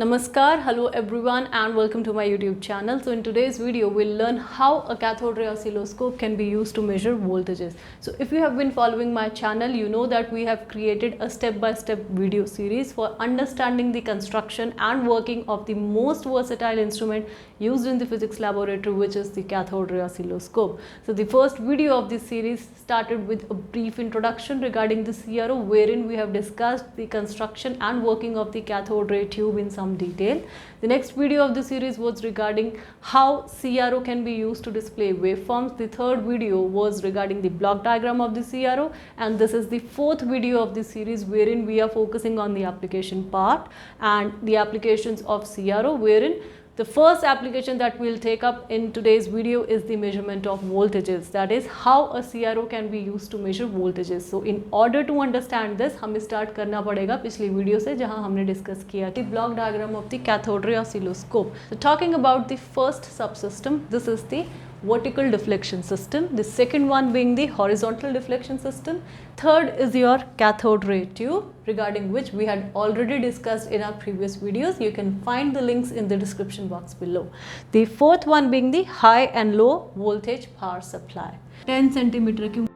Namaskar, hello everyone and welcome to my YouTube channel. So in today's video, we'll learn how a cathode ray oscilloscope can be used to measure voltages. So if you have been following my channel, you know that we have created a step-by-step video series for understanding the construction and working of the most versatile instrument used in the physics laboratory, which is the cathode ray oscilloscope. So the first video of this series started with a brief introduction regarding the CRO, wherein we have discussed the construction and working of the cathode ray tube in some detail. The next video of the series was regarding how CRO can be used to display waveforms. The third video was regarding the block diagram of the CRO, and this is the fourth video of the series wherein we are focusing on the application part and the applications of CRO, wherein the first application that we'll take up in today's video is the measurement of voltages. That is how a CRO can be used to measure voltages. So in order to understand this, हमें start करना पड़ेगा पिछली video से जहां हमने discuss किया the block diagram of the cathode ray oscilloscope. So talking about the first subsystem, this is the vertical deflection system, the second one being the horizontal deflection system, third is your cathode ray tube, regarding which we had already discussed in our previous videos. You can find the links in the description box below. The fourth one being the high and low voltage power supply. 10 centimeter की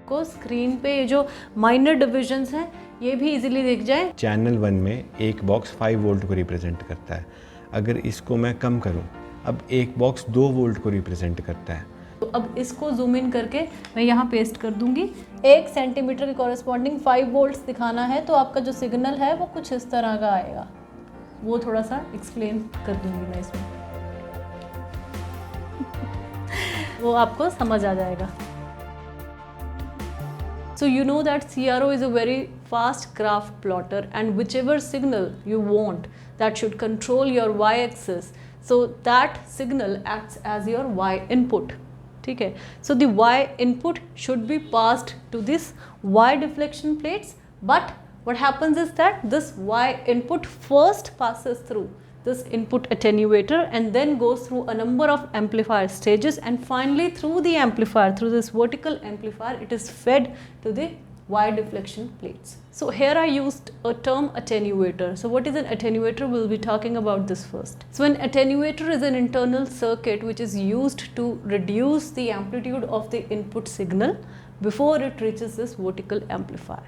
को screen पे ये जो minor divisions हैं ये भी easily दिख जाए. चैनल 1 में एक बॉक्स 5 वोल्ट को रिप्रेजेंट करता है. अगर इसको मैं कम करूं, अब एक बॉक्स 2 वोल्ट को रिप्रेजेंट करता है. तो अब इसको जूम इन करके मैं यहाँ पेस्ट कर दूंगी. 1 सेंटीमीटर के कॉरेस्पॉन्डिंग 5 वोल्ट्स दिखाना है तो आपका जो सिग्नल है वो कुछ इस तरह का आएगा. वो थोड़ा सा एक्सप्लेन कर दूंगी मैं इसमें. वो आपको समझ आ जाएगा. So you know that CRO is a very fast graph plotter, and whichever signal you want that should control your y-axis, so that signal acts as your y input. ठीक है. So the y input should be passed to this y deflection plates, but what happens is that this y input first passes through this input attenuator and then goes through a number of amplifier stages, and finally through the amplifier, through this vertical amplifier, it is fed to the y deflection plates. So here I used a term attenuator. So what is an attenuator? We'll be talking about this first. So an attenuator is an internal circuit which is used to reduce the amplitude of the input signal before it reaches this vertical amplifier.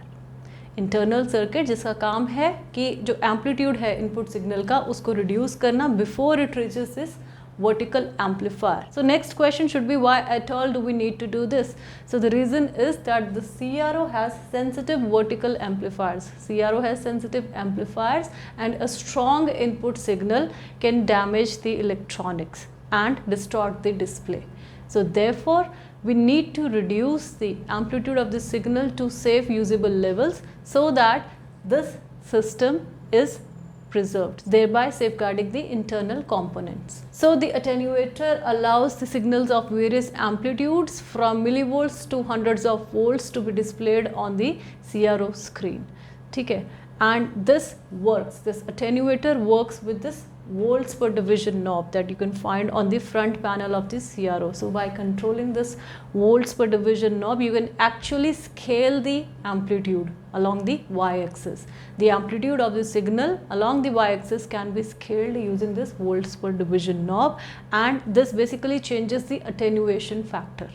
Internal circuit जिसका काम है कि जो amplitude है input signal का उसको reduce करना before it reaches this vertical amplifier. So next question should be, why at all do we need to do this? So the reason is that the CRO has sensitive vertical amplifiers. CRO has sensitive amplifiers, and a strong input signal can damage the electronics and distort the display. So therefore we need to reduce the amplitude of the signal to safe usable levels so that this system is preserved, thereby safeguarding the internal components. So the attenuator allows the signals of various amplitudes from millivolts to hundreds of volts to be displayed on the CRO screen. ठीक है. And this works, this attenuator works with this volts per division knob that you can find on the front panel of the CRO. So by controlling this volts per division knob, you can actually scale the amplitude along the y-axis. The amplitude of the signal along the y-axis can be scaled using this volts per division knob, and this basically changes the attenuation factor.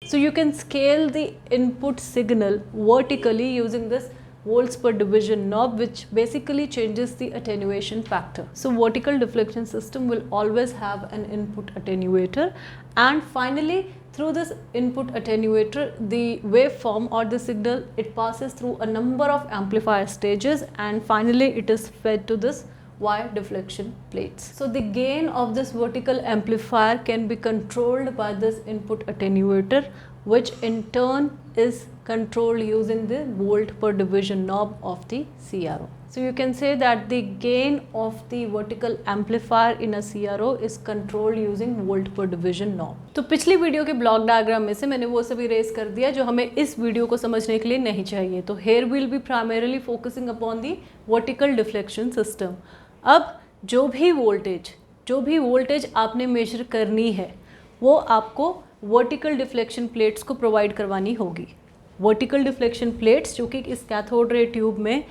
So you can scale the input signal vertically using this volts per division knob, which basically changes the attenuation factor. So vertical deflection system will always have an input attenuator, and finally through this input attenuator the waveform or the signal, it passes through a number of amplifier stages, and finally it is fed to this y deflection plates. So the gain of this vertical amplifier can be controlled by this input attenuator, which in turn is controlled using the volt per division knob of the CRO. So you can say that the gain of the vertical amplifier in a CRO is controlled using volt per division knob. तो पिछली video के block diagram में से मैंने वो सब erase कर दिया जो हमें इस वीडियो को समझने के लिए नहीं चाहिए. तो here we'll be primarily focusing upon the vertical deflection system. अब जो भी वोल्टेज आपने मेजर करनी है वो आपको वर्टिकल डिफ्लेक्शन प्लेट्स को प्रोवाइड करवानी होगी. वर्टिकल डिफ्लेक्शन प्लेट्स जो कि इस कैथोड रे ट्यूब में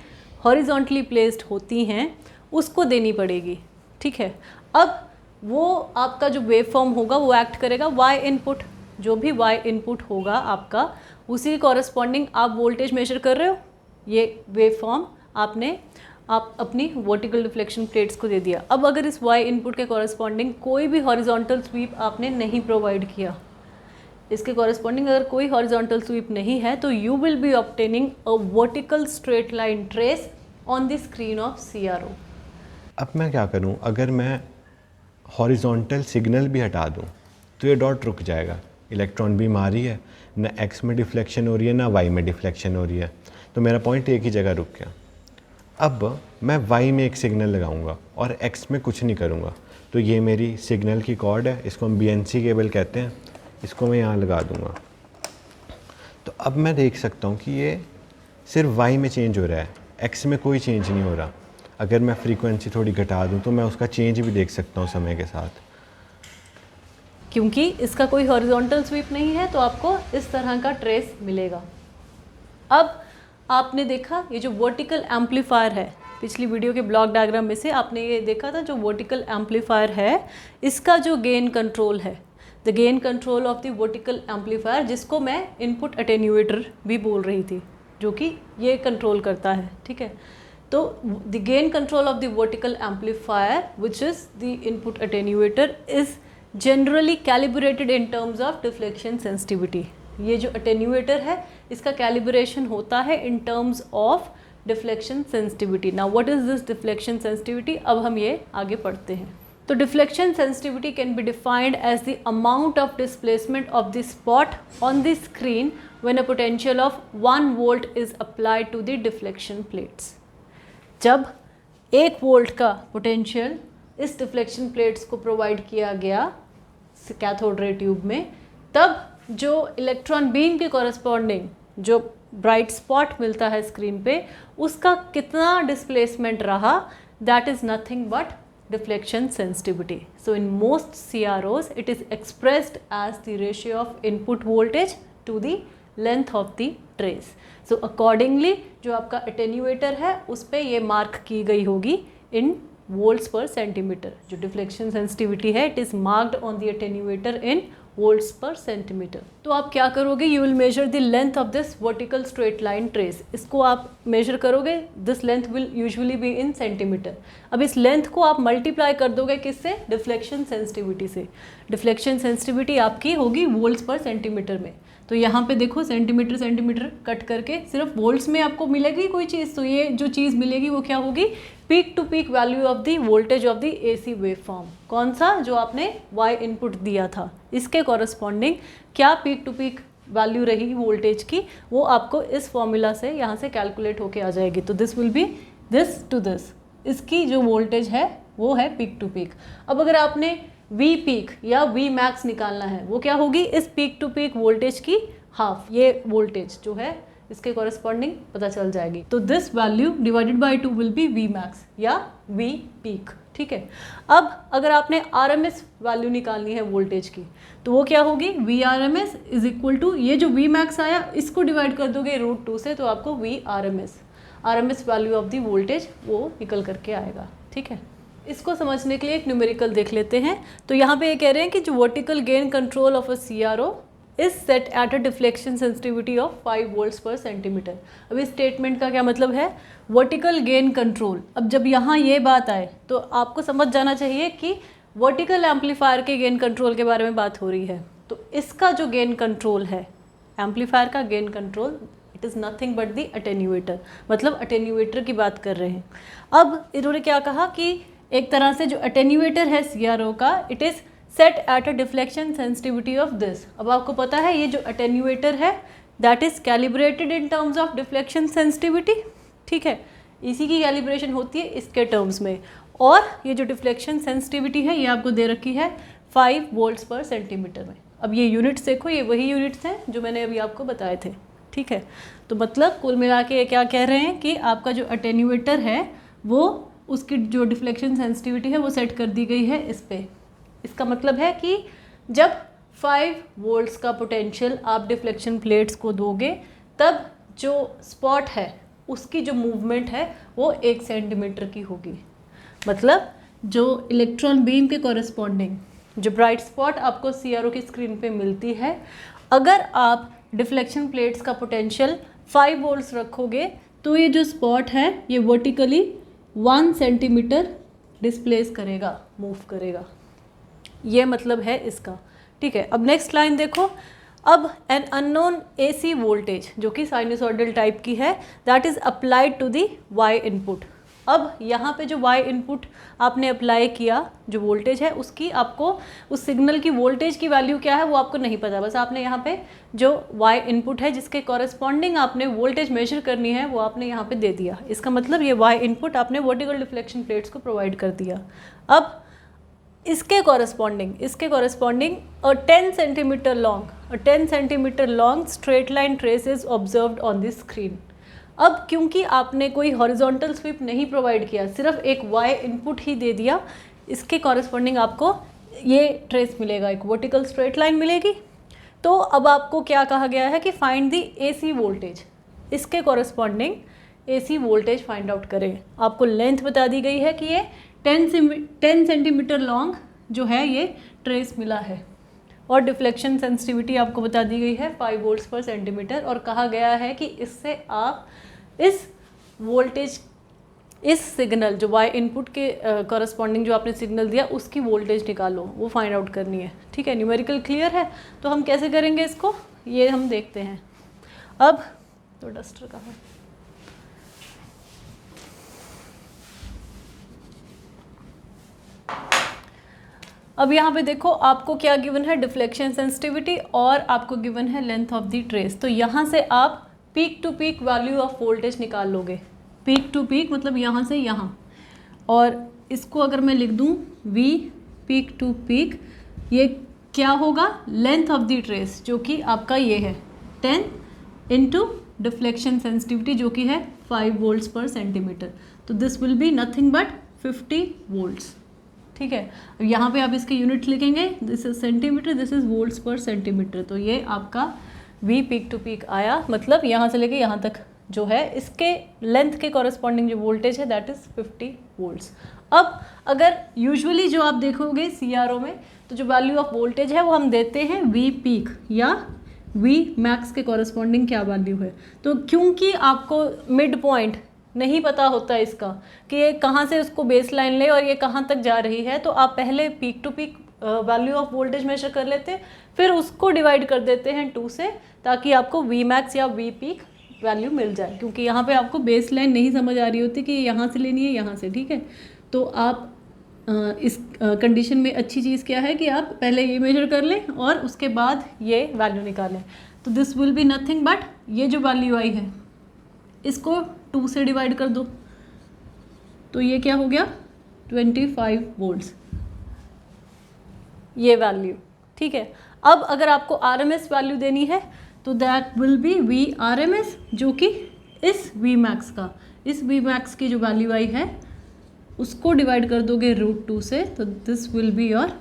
हॉरिजॉन्टली प्लेस्ड होती हैं उसको देनी पड़ेगी, ठीक है। अब वो आपका जो वेव फॉर्म होगा वो एक्ट करेगा वाई इनपुट, जो भी वाई इनपुट होगा आपका उसी के कॉरस्पॉन्डिंग आप वोल्टेज मेजर कर रहे हो। ये वेव फॉर्म आप अपनी वर्टिकल डिफ्लेक्शन प्लेट्स को दे दिया। अब अगर इस वाई इनपुट के कॉरस्पॉन्डिंग कोई भी हॉरिजॉन्टल स्वीप आपने नहीं प्रोवाइड किया, इसके कॉरस्पॉन्डिंग अगर कोई हॉरिजॉन्टल स्वीप नहीं है, तो you will be obtaining a vertical straight line trace on the screen of CRO। अब मैं क्या करूं, अगर मैं हॉरिजॉन्टल सिग्नल भी हटा दूं तो ये डॉट रुक जाएगा। इलेक्ट्रॉन बीम आ रही है, ना एक्स में डिफ्लेक्शन हो रही है ना वाई में डिफ्लेक्शन हो रही है, तो मेरा पॉइंट एक ही जगह रुक गया। अब मैं वाई में एक सिग्नल लगाऊंगा और एक्स में कुछ नहीं करूंगा, तो ये मेरी सिग्नल की कॉर्ड है, इसको हम BNC केबल कहते हैं, इसको मैं यहाँ लगा दूंगा। तो अब मैं देख सकता हूँ कि ये सिर्फ वाई में चेंज हो रहा है, एक्स में कोई चेंज नहीं हो रहा। अगर मैं फ्रीक्वेंसी थोड़ी घटा दूँ तो मैं उसका चेंज भी देख सकता हूँ समय के साथ। क्योंकि इसका कोई हॉरिजॉन्टल स्वीप नहीं है तो आपको इस तरह का ट्रेस मिलेगा। अब आपने देखा ये जो वर्टिकल एम्पलीफायर है, पिछली वीडियो के ब्लॉक डायग्राम में से आपने ये देखा था, जो वर्टिकल एम्पलीफायर है इसका जो गेन कंट्रोल है, the gain control of the vertical amplifier, जिसको मैं इनपुट अटेन्यूएटर भी बोल रही थी, जो कि ये कंट्रोल करता है, ठीक है। तो the gain control of the vertical amplifier which is the input attenuator is generally calibrated in terms of deflection sensitivity. ये जो अटेन्यूएटर है इसका कैलिब्रेशन होता है in terms of deflection sensitivity. Now what is this deflection sensitivity, अब हम ये आगे पढ़ते हैं। तो deflection sensitivity can be defined as the amount of displacement of the spot on the screen when a potential of 1 volt is applied to the deflection plates. जब 1 volt का potential इस डिफ्लेक्शन प्लेट्स को provide किया गया cathode ray tube में, तब जो electron beam के कॉरस्पॉन्डिंग जो ब्राइट स्पॉट मिलता है स्क्रीन पे, उसका कितना डिस्प्लेसमेंट रहा, that is nothing but deflection sensitivity. So in most CROs it is expressed as the ratio of input voltage to the length of the trace. So accordingly जो आपका attenuator है उस पर ये मार्क की गई होगी इन वोल्ट्स पर सेंटीमीटर। जो डिफ्लेक्शन सेंसिटिविटी है it is marked on the attenuator in volts per centimetre. तो आप क्या करोगे, you will measure the length of this vertical straight line trace. इसको आप मेजर करोगे, this length will usually be in centimetre. अब इस लेंथ को आप मल्टीप्लाई कर दोगे किससे, डिफ्लेक्शन सेंसिटिविटी से। डिफ्लेक्शन सेंसिटिविटी आपकी होगी वोल्ट्स पर सेंटीमीटर में। तो यहाँ पे देखो सेंटीमीटर सेंटीमीटर कट करके सिर्फ वोल्ट्स में आपको मिलेगी कोई चीज़, तो ये जो चीज़ मिलेगी वो क्या होगी, peak to peak value of the voltage of the AC wave form. कौन सा, जो आपने Y इनपुट दिया था, इसके कॉरस्पॉन्डिंग क्या पीक टू पीक वैल्यू रही वोल्टेज की, वो आपको इस फॉर्मूला से यहाँ से कैलकुलेट होके आ जाएगी। तो this will be this to this, इसकी जो वोल्टेज है वो है पीक टू पीक। अब अगर आपने V पीक या V मैक्स निकालना है, वो क्या होगी, इस पीक टू पीक वोल्टेज की हाफ, ये वोल्टेज जो है इसके कॉरस्पॉन्डिंग पता चल जाएगी। तो this value divided by 2 will be V max या V पीक, ठीक है। अब अगर आपने RMS वैल्यू निकालनी है वोल्टेज की, तो वो क्या होगी, VRMS इज इक्वल टू ये जो V मैक्स आया इसको डिवाइड कर दोगे √2 से, तो आपको RMS value of the voltage वो निकल करके आएगा, ठीक है। इसको समझने के लिए एक न्यूमेरिकल देख लेते हैं। तो यहाँ पे ये कह रहे हैं कि जो vertical gain control of a CRO is set at a deflection sensitivity of 5 volts per centimetre. अब इस स्टेटमेंट का क्या मतलब है, वर्टिकल गेन कंट्रोल। अब जब यहाँ ये बात आए तो आपको समझ जाना चाहिए कि वर्टिकल एम्पलीफायर के गेन कंट्रोल के बारे में बात हो रही है। तो इसका जो गेन कंट्रोल है, एम्पलीफायर का gain control, it is nothing but the attenuator, मतलब अटेन्यूएटर की बात कर रहे हैं। अब इन्होंने क्या कहा कि एक तरह से जो अटेन्यूएटर है CRO का, it is set at a deflection sensitivity of this. अब आपको पता है ये जो अटेन्यूएटर है that is calibrated in terms of deflection sensitivity, ठीक है। इसी की कैलिब्रेशन होती है इसके टर्म्स में। और ये जो डिफ्लेक्शन सेंसिटिविटी है ये आपको दे रखी है 5 वोल्ट्स पर सेंटीमीटर में। अब ये यूनिट्स देखो, ये वही यूनिट्स हैं जो मैंने अभी आपको बताए थे, ठीक है। तो मतलब कुल मिला के क्या कह रहे हैं कि आपका जो अटेन्यूएटर है वो उसकी जो डिफ्लेक्शन सेंसिटिविटी है वो सेट कर दी गई है इस पे। इसका मतलब है कि जब 5 वोल्ट्स का पोटेंशियल आप डिफ्लेक्शन प्लेट्स को दोगे तब जो स्पॉट है उसकी जो मूवमेंट है वो 1 सेंटीमीटर की होगी। मतलब जो इलेक्ट्रॉन बीम के कॉरस्पॉन्डिंग जो ब्राइट स्पॉट आपको CRO की स्क्रीन पे मिलती है, अगर आप डिफ्लेक्शन प्लेट्स का पोटेंशियल 5 वोल्ट्स रखोगे तो ये जो स्पॉट है ये वर्टिकली 1 सेंटीमीटर डिस्प्लेस करेगा, मूव करेगा। ये मतलब है इसका। ठीक है, अब नेक्स्ट लाइन देखो। अब एन अननोन AC वोल्टेज जो कि साइनसॉइडल टाइप की है, that is applied to the Y input. अब यहाँ पे जो Y इनपुट आपने अप्लाई किया, जो वोल्टेज है उसकी आपको उस सिग्नल की वोल्टेज की वैल्यू क्या है वो आपको नहीं पता, बस आपने यहाँ पे जो Y इनपुट है जिसके कॉरेस्पॉन्डिंग आपने वोल्टेज मेजर करनी है वो आपने यहाँ पे दे दिया। इसका मतलब ये Y इनपुट आपने वर्टिकल डिफ्लेक्शन प्लेट्स को प्रोवाइड कर दिया। अब इसके corresponding a 10 centimetre long straight line trace is observed on this screen. अब क्योंकि आपने कोई हॉरिजॉन्टल स्वीप नहीं प्रोवाइड किया, सिर्फ एक Y इनपुट ही दे दिया, इसके कॉरेस्पॉन्डिंग आपको ये ट्रेस मिलेगा, एक वर्टिकल स्ट्रेट लाइन मिलेगी। तो अब आपको क्या कहा गया है कि फाइंड दी AC वोल्टेज, इसके corresponding AC voltage find out करें। आपको लेंथ बता दी गई है कि ये 10 सेंटीमीटर लॉन्ग जो है ये ट्रेस मिला है, और डिफ्लेक्शन सेंसिटिविटी आपको बता दी गई है 5 वोल्ट्स पर सेंटीमीटर, और कहा गया है कि इससे आप इस वोल्टेज, इस सिग्नल जो Y इनपुट के कॉरेस्पॉन्डिंग जो आपने सिग्नल दिया उसकी वोल्टेज निकालो, वो फाइंड आउट करनी है। ठीक है, न्यूमेरिकल क्लियर है। तो हम कैसे करेंगे इसको, ये हम देखते हैं। अब तो डस्टर कहाँ है, अब यहाँ पे देखो आपको क्या गिवन है, डिफ्लेक्शन सेंसिटिविटी, और आपको गिवन है लेंथ ऑफ द ट्रेस। तो यहाँ से आप peak to peak value of voltage निकाल लोगे। पीक टू पीक मतलब यहाँ से यहाँ, और इसको अगर मैं लिख दूँ V पीक टू पीक, ये क्या होगा, लेंथ ऑफ द ट्रेस जो कि आपका ये है 10 इंटू डिफ्लेक्शन सेंसिटिविटी जो कि है 5 वोल्ट्स पर सेंटीमीटर। तो this will be nothing but 50 volts. ठीक है, अब यहाँ पे आप इसके यूनिट लिखेंगे, this is centimetre, this is volts per centimetre. तो ये आपका V पीक टू पीक आया, मतलब यहाँ से लेके यहाँ तक जो है इसके लेंथ के कॉरेस्पॉन्डिंग जो वोल्टेज है दैट इज़ 50 वोल्ट्स। अब अगर यूजुअली जो आप देखोगे CRO में, तो जो वैल्यू ऑफ वोल्टेज है वो हम देते हैं V पीक या V मैक्स के कॉरेस्पॉन्डिंग क्या वैल्यू है। तो क्योंकि आपको मिड पॉइंट नहीं पता होता इसका कि ये कहाँ से उसको बेस लाइन ले और ये कहाँ तक जा रही है, तो आप पहले peak to peak value of voltage measure कर लेते, फिर उसको डिवाइड कर देते हैं 2 से, ताकि आपको V मैक्स या V पीक वैल्यू मिल जाए। क्योंकि यहाँ पे आपको बेस लाइन नहीं समझ आ रही होती कि यहाँ से लेनी है यहाँ से। ठीक है, तो आप इस कंडीशन में अच्छी चीज़ क्या है कि आप पहले ये मेजर कर लें और उसके बाद ये वैल्यू निकालें। तो this will be nothing but, ये जो वैल्यू आई है इसको 2 से डिवाइड कर दो, तो ये क्या हो गया 25 वोल्ट्स, ये वैल्यू। ठीक है, अब अगर आपको RMS वैल्यू देनी है तो that will B V RMS, जो कि इस V मैक्स का, इस V मैक्स की जो वैल्यू आई है उसको डिवाइड कर दोगे √2 से, तो this will be your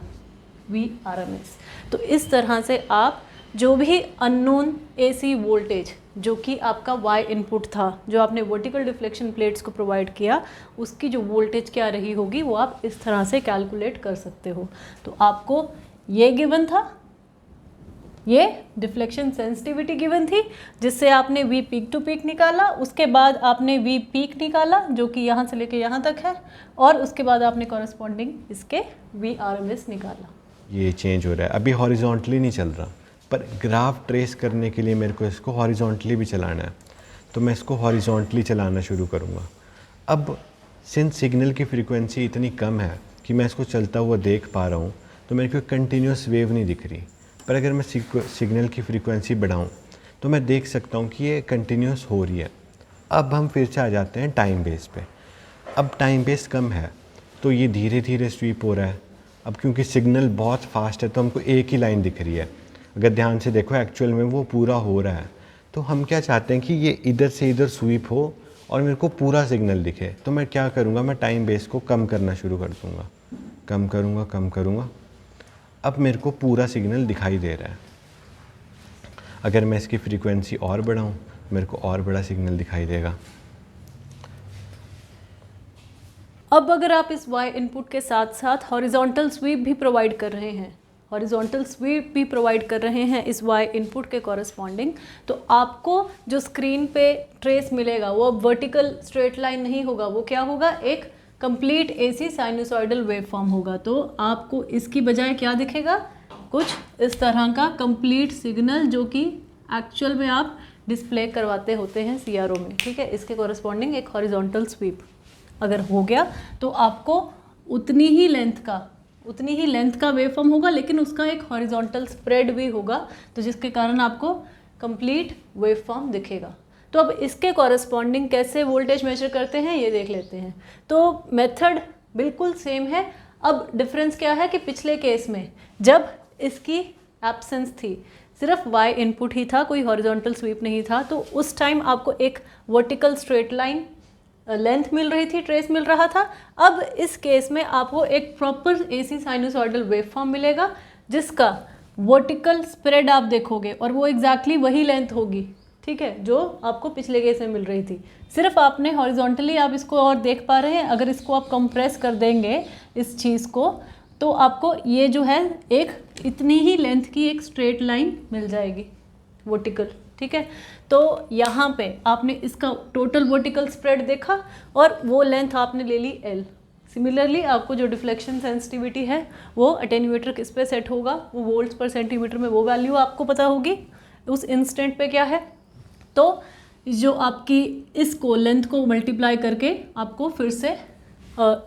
V RMS। तो इस तरह से आप जो भी अननोन AC वोल्टेज जो कि आपका Y इनपुट था, जो आपने वर्टिकल डिफ्लेक्शन प्लेट्स को प्रोवाइड किया, उसकी जो वोल्टेज क्या रही होगी वो आप इस तरह से कैलकुलेट कर सकते हो। तो आपको ये गिवन था, ये डिफ्लेक्शन सेंसिटिविटी गिवन थी, जिससे आपने V पीक टू पीक निकाला, उसके बाद आपने V पीक निकाला जो कि यहाँ से लेके यहाँ तक है, और उसके बाद आपने कॉरेस्पॉन्डिंग इसके V RMS निकाला। ये चेंज हो रहा है, अभी हॉरिजॉन्टली नहीं चल रहा, पर ग्राफ ट्रेस करने के लिए मेरे को इसको हॉरिजॉन्टली भी चलाना है, तो मैं इसको हॉरिजॉन्टली चलाना शुरू करूँगा। अब सिंस सिग्नल की फ्रीक्वेंसी इतनी कम है कि मैं इसको चलता हुआ देख पा रहा हूँ, तो मेरे को कंटिन्यूस वेव नहीं दिख रही। पर अगर मैं सिग्नल की फ्रीक्वेंसी बढ़ाऊँ तो मैं देख सकता हूँ कि ये कंटिन्यूस हो रही है। अब हम फिर से आ जाते हैं टाइम बेस पे। अब टाइम बेस कम है तो ये धीरे धीरे स्वीप हो रहा है। अब क्योंकि सिग्नल बहुत फास्ट है तो हमको एक ही लाइन दिख रही है। अगर ध्यान से देखो एक्चुअल में वो पूरा हो रहा है, तो हम क्या चाहते हैं कि ये इधर से इधर स्वीप हो और मेरे को पूरा सिग्नल दिखे। तो मैं क्या करूँगा, मैं टाइम बेस को कम करना शुरू कर दूँगा, कम करूँगा। अब मेरे को पूरा सिग्नल दिखाई दे रहा है। अगर मैं इसकी फ्रीक्वेंसी और बढ़ाऊँ मेरे को और बड़ा सिग्नल दिखाई देगा। अब अगर आप इस y इनपुट के साथ साथ हॉरिजॉन्टल स्वीप भी प्रोवाइड कर रहे हैं, हॉरिजॉन्टल स्वीप भी प्रोवाइड कर रहे हैं इस y इनपुट के कॉरस्पॉन्डिंग, तो आपको जो स्क्रीन पे ट्रेस मिलेगा वो अब वर्टिकल स्ट्रेट लाइन नहीं होगा, वो क्या होगा, एक complete AC sinusoidal wave form होगा। तो आपको इसकी बजाय क्या दिखेगा, कुछ इस तरह का कंप्लीट सिग्नल जो कि एक्चुअल में आप डिस्प्ले करवाते होते हैं CRO में, ठीक है। इसके कॉरस्पॉन्डिंग एक हॉरिजॉन्टल स्वीप अगर हो गया तो आपको उतनी ही लेंथ का वेव फॉर्म होगा, लेकिन उसका एक हॉरिजॉन्टल स्प्रेड भी होगा, तो जिसके कारण आपको कंप्लीट वेव फॉर्म दिखेगा। तो अब इसके कॉरस्पॉन्डिंग कैसे वोल्टेज मेजर करते हैं ये देख लेते हैं। तो मेथड बिल्कुल सेम है। अब डिफरेंस क्या है कि पिछले केस में जब इसकी एब्सेंस थी, सिर्फ y इनपुट ही था, कोई हॉरिजॉन्टल स्वीप नहीं था, तो उस टाइम आपको एक वर्टिकल स्ट्रेट लाइन लेंथ मिल रही थी, ट्रेस मिल रहा था। अब इस केस में आपको एक proper AC sinusoidal wave form मिलेगा जिसका वर्टिकल स्प्रेड आप देखोगे और वो एग्जैक्टली वही लेंथ होगी, ठीक है, जो आपको पिछले केस में मिल रही थी। सिर्फ आपने हॉरिजॉन्टली आप इसको और देख पा रहे हैं, अगर इसको आप कंप्रेस कर देंगे इस चीज़ को, तो आपको ये जो है एक इतनी ही लेंथ की एक स्ट्रेट लाइन मिल जाएगी वर्टिकल, ठीक है। तो यहाँ पे आपने इसका टोटल वर्टिकल स्प्रेड देखा और वो लेंथ आपने ले ली L। सिमिलरली आपको जो डिफ्लेक्शन सेंसिटिविटी है वो अटेन्यूएटर किस पे सेट होगा, वो वोल्ट्स पर सेंटीमीटर में वो वैल्यू आपको पता होगी उस इंस्टेंट पे क्या है। तो जो आपकी इसको लेंथ को मल्टीप्लाई करके आपको फिर से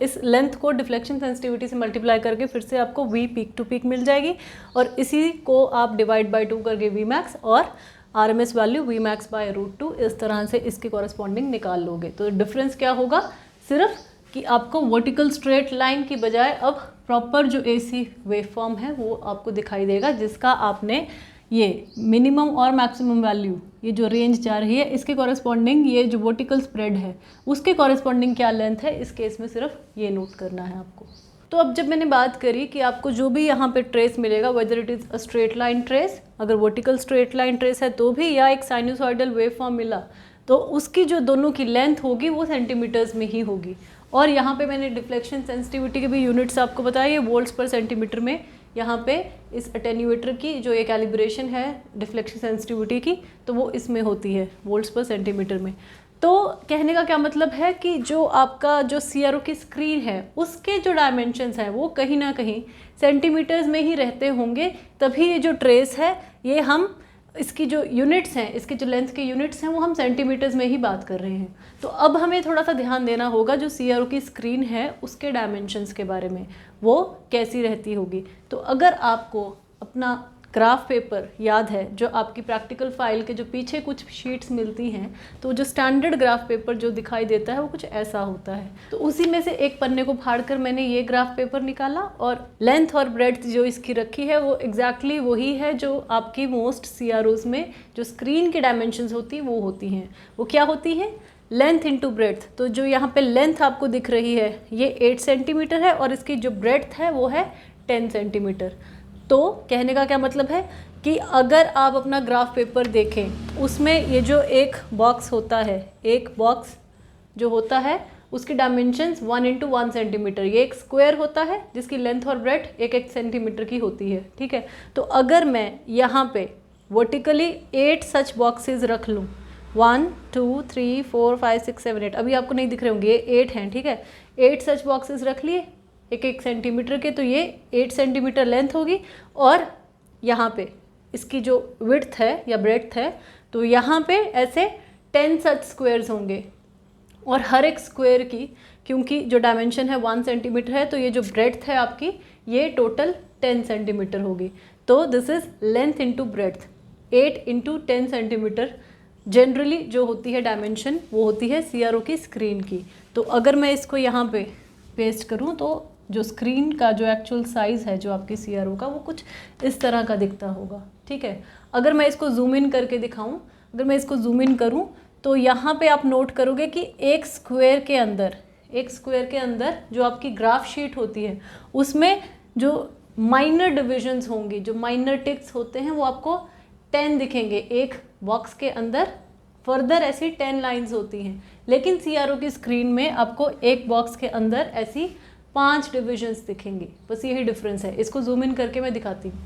इस लेंथ को डिफ्लेक्शन सेंसिटिविटी से मल्टीप्लाई करके फिर से आपको V पीक टू पीक मिल जाएगी, और इसी को आप डिवाइड बाय 2 करके Vmax और RMS वैल्यू Vmax बाय √2 इस तरह से इसके कॉरस्पॉन्डिंग निकाल लोगे। तो डिफरेंस क्या होगा, सिर्फ कि आपको वर्टिकल स्ट्रेट लाइन की बजाय अब प्रॉपर जो AC वेव फॉर्म है वो आपको दिखाई देगा, जिसका आपने ये मिनिमम और मैक्सिमम वैल्यू, ये जो रेंज जा रही है इसके कॉरस्पॉन्डिंग ये जो वर्टिकल स्प्रेड है उसके कॉरस्पॉन्डिंग क्या लेंथ है, इस केस में सिर्फ ये नोट करना है आपको। तो अब जब मैंने बात करी कि आपको जो भी यहाँ पे ट्रेस मिलेगा, whether it is a straight line trace, अगर वर्टिकल स्ट्रेट लाइन ट्रेस है तो भी, या एक साइनसॉइडल वेव फॉर्म मिला, तो उसकी जो दोनों की लेंथ होगी वो सेंटीमीटर्स में ही होगी। और यहाँ पे मैंने डिफ्लेक्शन सेंसिटिविटी के भी यूनिट्स आपको बताए, ये वोल्ट्स पर सेंटीमीटर में। यहाँ पे इस अटेन्यूएटर की जो ये कैलिब्रेशन है डिफ्लेक्शन सेंसिटिविटी की, तो वो इसमें होती है वोल्ट्स पर सेंटीमीटर में। तो कहने का क्या मतलब है कि जो आपका जो CRO की स्क्रीन है उसके जो डायमेंशंस हैं वो कहीं ना कहीं सेंटीमीटर्स में ही रहते होंगे, तभी ये जो ट्रेस है ये हम इसकी जो यूनिट्स हैं, इसके जो लेंथ के यूनिट्स हैं वो हम सेंटीमीटर्स में ही बात कर रहे हैं। तो अब हमें थोड़ा सा ध्यान देना होगा जो CRO की स्क्रीन है उसके डायमेंशंस के बारे में, वो कैसी रहती होगी। तो अगर आपको अपना ग्राफ पेपर याद है, जो आपकी प्रैक्टिकल फाइल के जो पीछे कुछ शीट्स मिलती हैं, तो जो स्टैंडर्ड ग्राफ पेपर जो दिखाई देता है वो कुछ ऐसा होता है। तो उसी में से एक पन्ने को फाड़कर मैंने ये ग्राफ पेपर निकाला, और लेंथ और ब्रेड्थ जो इसकी रखी है वो एग्जैक्टली वही है जो आपकी मोस्ट CROs में जो स्क्रीन की डायमेंशंस होती वो होती हैं। वो क्या होती हैं, लेंथ इंटू ब्रेड्थ। तो जो यहाँ पे लेंथ आपको दिख रही है ये 8 सेंटीमीटर है और इसकी जो ब्रेड्थ है वो है 10 सेंटीमीटर। तो कहने का क्या मतलब है कि अगर आप अपना ग्राफ पेपर देखें, उसमें ये जो एक बॉक्स होता है, एक बॉक्स जो होता है उसकी डायमेंशंस 1 × 1 सेंटीमीटर, ये एक स्क्वायर होता है जिसकी लेंथ और ब्रेड्थ 1-1 सेंटीमीटर की होती है, ठीक है। तो अगर मैं यहाँ पे वर्टिकली 8 सच बॉक्सेस रख लूँ, 1 2 3 4 5 6 7 8, अभी आपको नहीं दिख रहे होंगे, ये 8 हैं, ठीक है। 8 सच बॉक्सेस रख लिए 1-1 सेंटीमीटर के, तो ये 8 सेंटीमीटर लेंथ होगी। और यहाँ पे इसकी जो विड्थ है या ब्रेड्थ है, तो यहाँ पे ऐसे 10 सच स्क्वायर्स होंगे, और हर एक स्क्वायर की, क्योंकि जो डायमेंशन है 1 सेंटीमीटर है, तो ये जो ब्रेड्थ है आपकी ये टोटल 10 सेंटीमीटर होगी। तो this is length into breadth, 8 × 10 centimetre generally जो होती है डायमेंशन वो होती है CRO की स्क्रीन की। तो अगर मैं इसको यहाँ पे पेस्ट करूँ तो जो स्क्रीन का जो एक्चुअल साइज़ है जो आपकी CRO का वो कुछ इस तरह का दिखता होगा, ठीक है। अगर मैं इसको जूम इन करके दिखाऊं, अगर मैं इसको जूम इन करूं तो यहाँ पे आप नोट करोगे कि एक स्क्वायर के अंदर जो आपकी ग्राफ शीट होती है उसमें जो माइनर डिविजन्स होंगी, जो माइनर टिक्स होते हैं, वो आपको 10 दिखेंगे एक बॉक्स के अंदर फर्दर ऐसी 10 लाइंस होती हैं, लेकिन CRO की स्क्रीन में आपको एक बॉक्स के अंदर ऐसी 5 डिविजन्स दिखेंगी, बस यही डिफरेंस है। इसको जूम इन करके मैं दिखाती हूँ।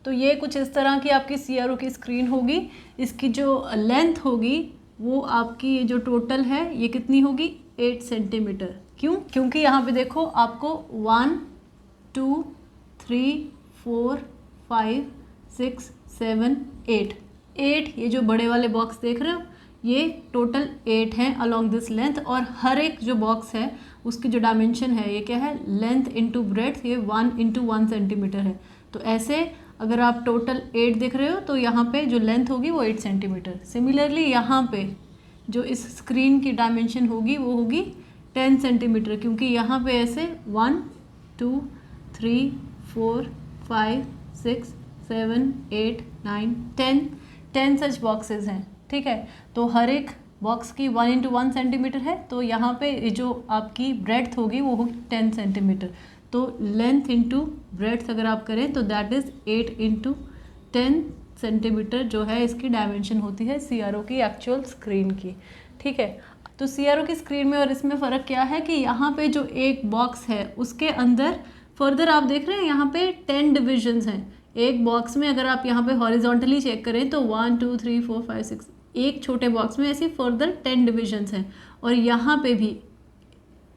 तो ये कुछ इस तरह की आपकी CRO की स्क्रीन होगी। इसकी जो लेंथ होगी वो आपकी जो टोटल है ये कितनी होगी, 8 सेंटीमीटर। क्यों? क्योंकि यहाँ पे देखो आपको 1 2 3 4 5 6 7 8 ये जो बड़े वाले बॉक्स देख रहे हो ये टोटल 8 हैं अलोंग दिस लेंथ, और हर एक जो बॉक्स है उसकी जो डायमेंशन है ये क्या है, लेंथ इंटू ब्रेड्थ, ये 1 इंटू 1 सेंटीमीटर है। तो ऐसे अगर आप टोटल 8 देख रहे हो तो यहाँ पे जो लेंथ होगी वो 8 सेंटीमीटर। सिमिलरली यहाँ पे जो इस स्क्रीन की डायमेंशन होगी वो होगी 10 सेंटीमीटर, क्योंकि यहाँ पे ऐसे 1 2 3 4 5 6 7 8 9 10 सच बॉक्सेस हैं, ठीक है। तो हर एक बॉक्स की 1 इंटू 1 सेंटीमीटर है, तो यहाँ पे जो आपकी ब्रेड्थ होगी वो होगी 10 सेंटीमीटर। तो लेंथ इंटू ब्रेड्थ अगर आप करें तो दैट इज़ 8 इंटू 10 सेंटीमीटर जो है इसकी डायमेंशन होती है CRO की एक्चुअल स्क्रीन की, ठीक है। तो CRO की स्क्रीन में और इसमें फ़र्क क्या है कि यहाँ पे जो एक बॉक्स है उसके अंदर फर्दर आप देख रहे हैं यहाँ पे 10 डिविजन्स हैं। एक बॉक्स में अगर आप यहाँ पे हॉरिजॉन्टली चेक करें तो 1 2 3 4 5 6, एक छोटे बॉक्स में ऐसे फर्दर 10 डिविजन्स हैं। और यहाँ पे भी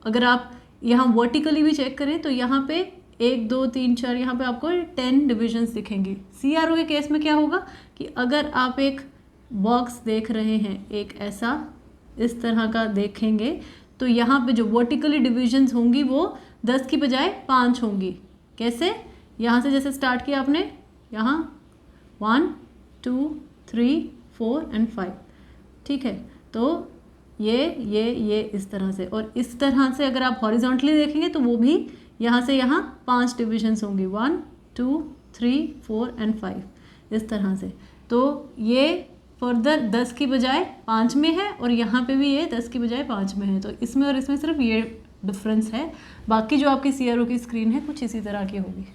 अगर आप यहाँ वर्टिकली भी चेक करें तो यहाँ पे 1 2 3 4 यहाँ पे आपको 10 डिविजन्स दिखेंगी। CRO के केस में क्या होगा कि अगर आप एक बॉक्स देख रहे हैं, एक ऐसा इस तरह का देखेंगे, तो यहाँ पे जो वर्टिकली डिविजन्स होंगी वो 10 की बजाय 5 होंगी। कैसे? यहाँ से जैसे स्टार्ट किया आपने, यहाँ 1 2 3 4 एंड 5, ठीक है। तो ये इस तरह से, और इस तरह से अगर आप हॉरिजॉन्टली देखेंगे तो वो भी यहाँ से यहाँ 5 डिविजन्स होंगी, 1 2 3 4 एंड 5 इस तरह से। तो ये फर्दर 10 की बजाय 5 में है, और यहाँ पे भी ये 10 की बजाय 5 में है। तो इसमें और इसमें सिर्फ ये डिफरेंस है, बाकी जो आपकी CRO की स्क्रीन है कुछ इसी तरह की होगी।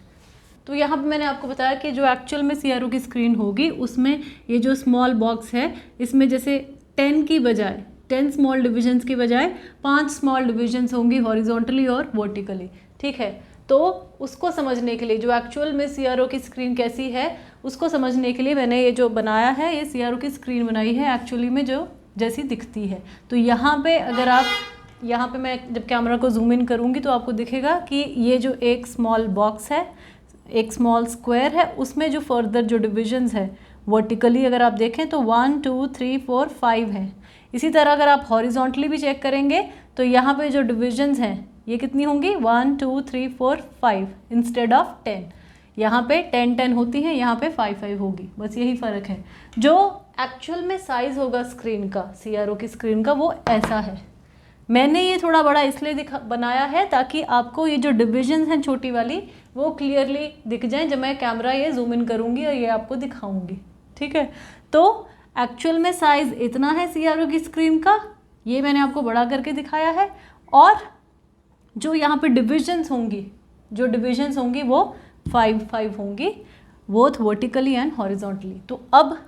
तो यहाँ पे मैंने आपको बताया कि जो एक्चुअल में CRO की स्क्रीन होगी उसमें ये जो स्मॉल बॉक्स है इसमें जैसे 10 की बजाय 10 स्मॉल डिविजन्स की बजाय 5 स्मॉल डिविजन्स होंगी हॉरिजॉन्टली और वर्टिकली, ठीक है। तो उसको समझने के लिए जो एक्चुअल में CRO की स्क्रीन कैसी है उसको समझने के लिए मैंने ये जो बनाया है, ये CRO की स्क्रीन बनाई है एक्चुअली में जो जैसी दिखती है। तो यहाँ पे अगर आप यहाँ पे मैं जब कैमरा को जूम इन करूँगी तो आपको दिखेगा कि ये जो एक स्मॉल बॉक्स है, एक स्मॉल स्क्वायर है, उसमें जो फर्दर जो डिविजन्स है वर्टिकली अगर आप देखें तो 1 2 3 4 5 है। इसी तरह अगर आप हॉरिजॉन्टली भी चेक करेंगे तो यहाँ पे जो डिविजन्स हैं ये कितनी होंगी, 1 2 3 4 5 इंस्टेड ऑफ 10। यहाँ पे 10 10 होती हैं, यहाँ पे 5 5 होगी, बस यही फ़र्क है। जो एक्चुअल में साइज़ होगा स्क्रीन का, CRO की स्क्रीन का, वो ऐसा है। मैंने ये थोड़ा बड़ा इसलिए बनाया है ताकि आपको ये जो डिविजन्स हैं छोटी वाली वो क्लियरली दिख जाएं जब मैं कैमरा ये जूम इन करूँगी और ये आपको दिखाऊंगी, ठीक है। तो एक्चुअल में साइज़ इतना है CRO की स्क्रीन का, ये मैंने आपको बड़ा करके दिखाया है। और जो यहाँ पे डिविजन्स होंगी वो 5 5 होंगी, बोथ वर्टिकली एंड हॉरिजॉन्टली। तो अब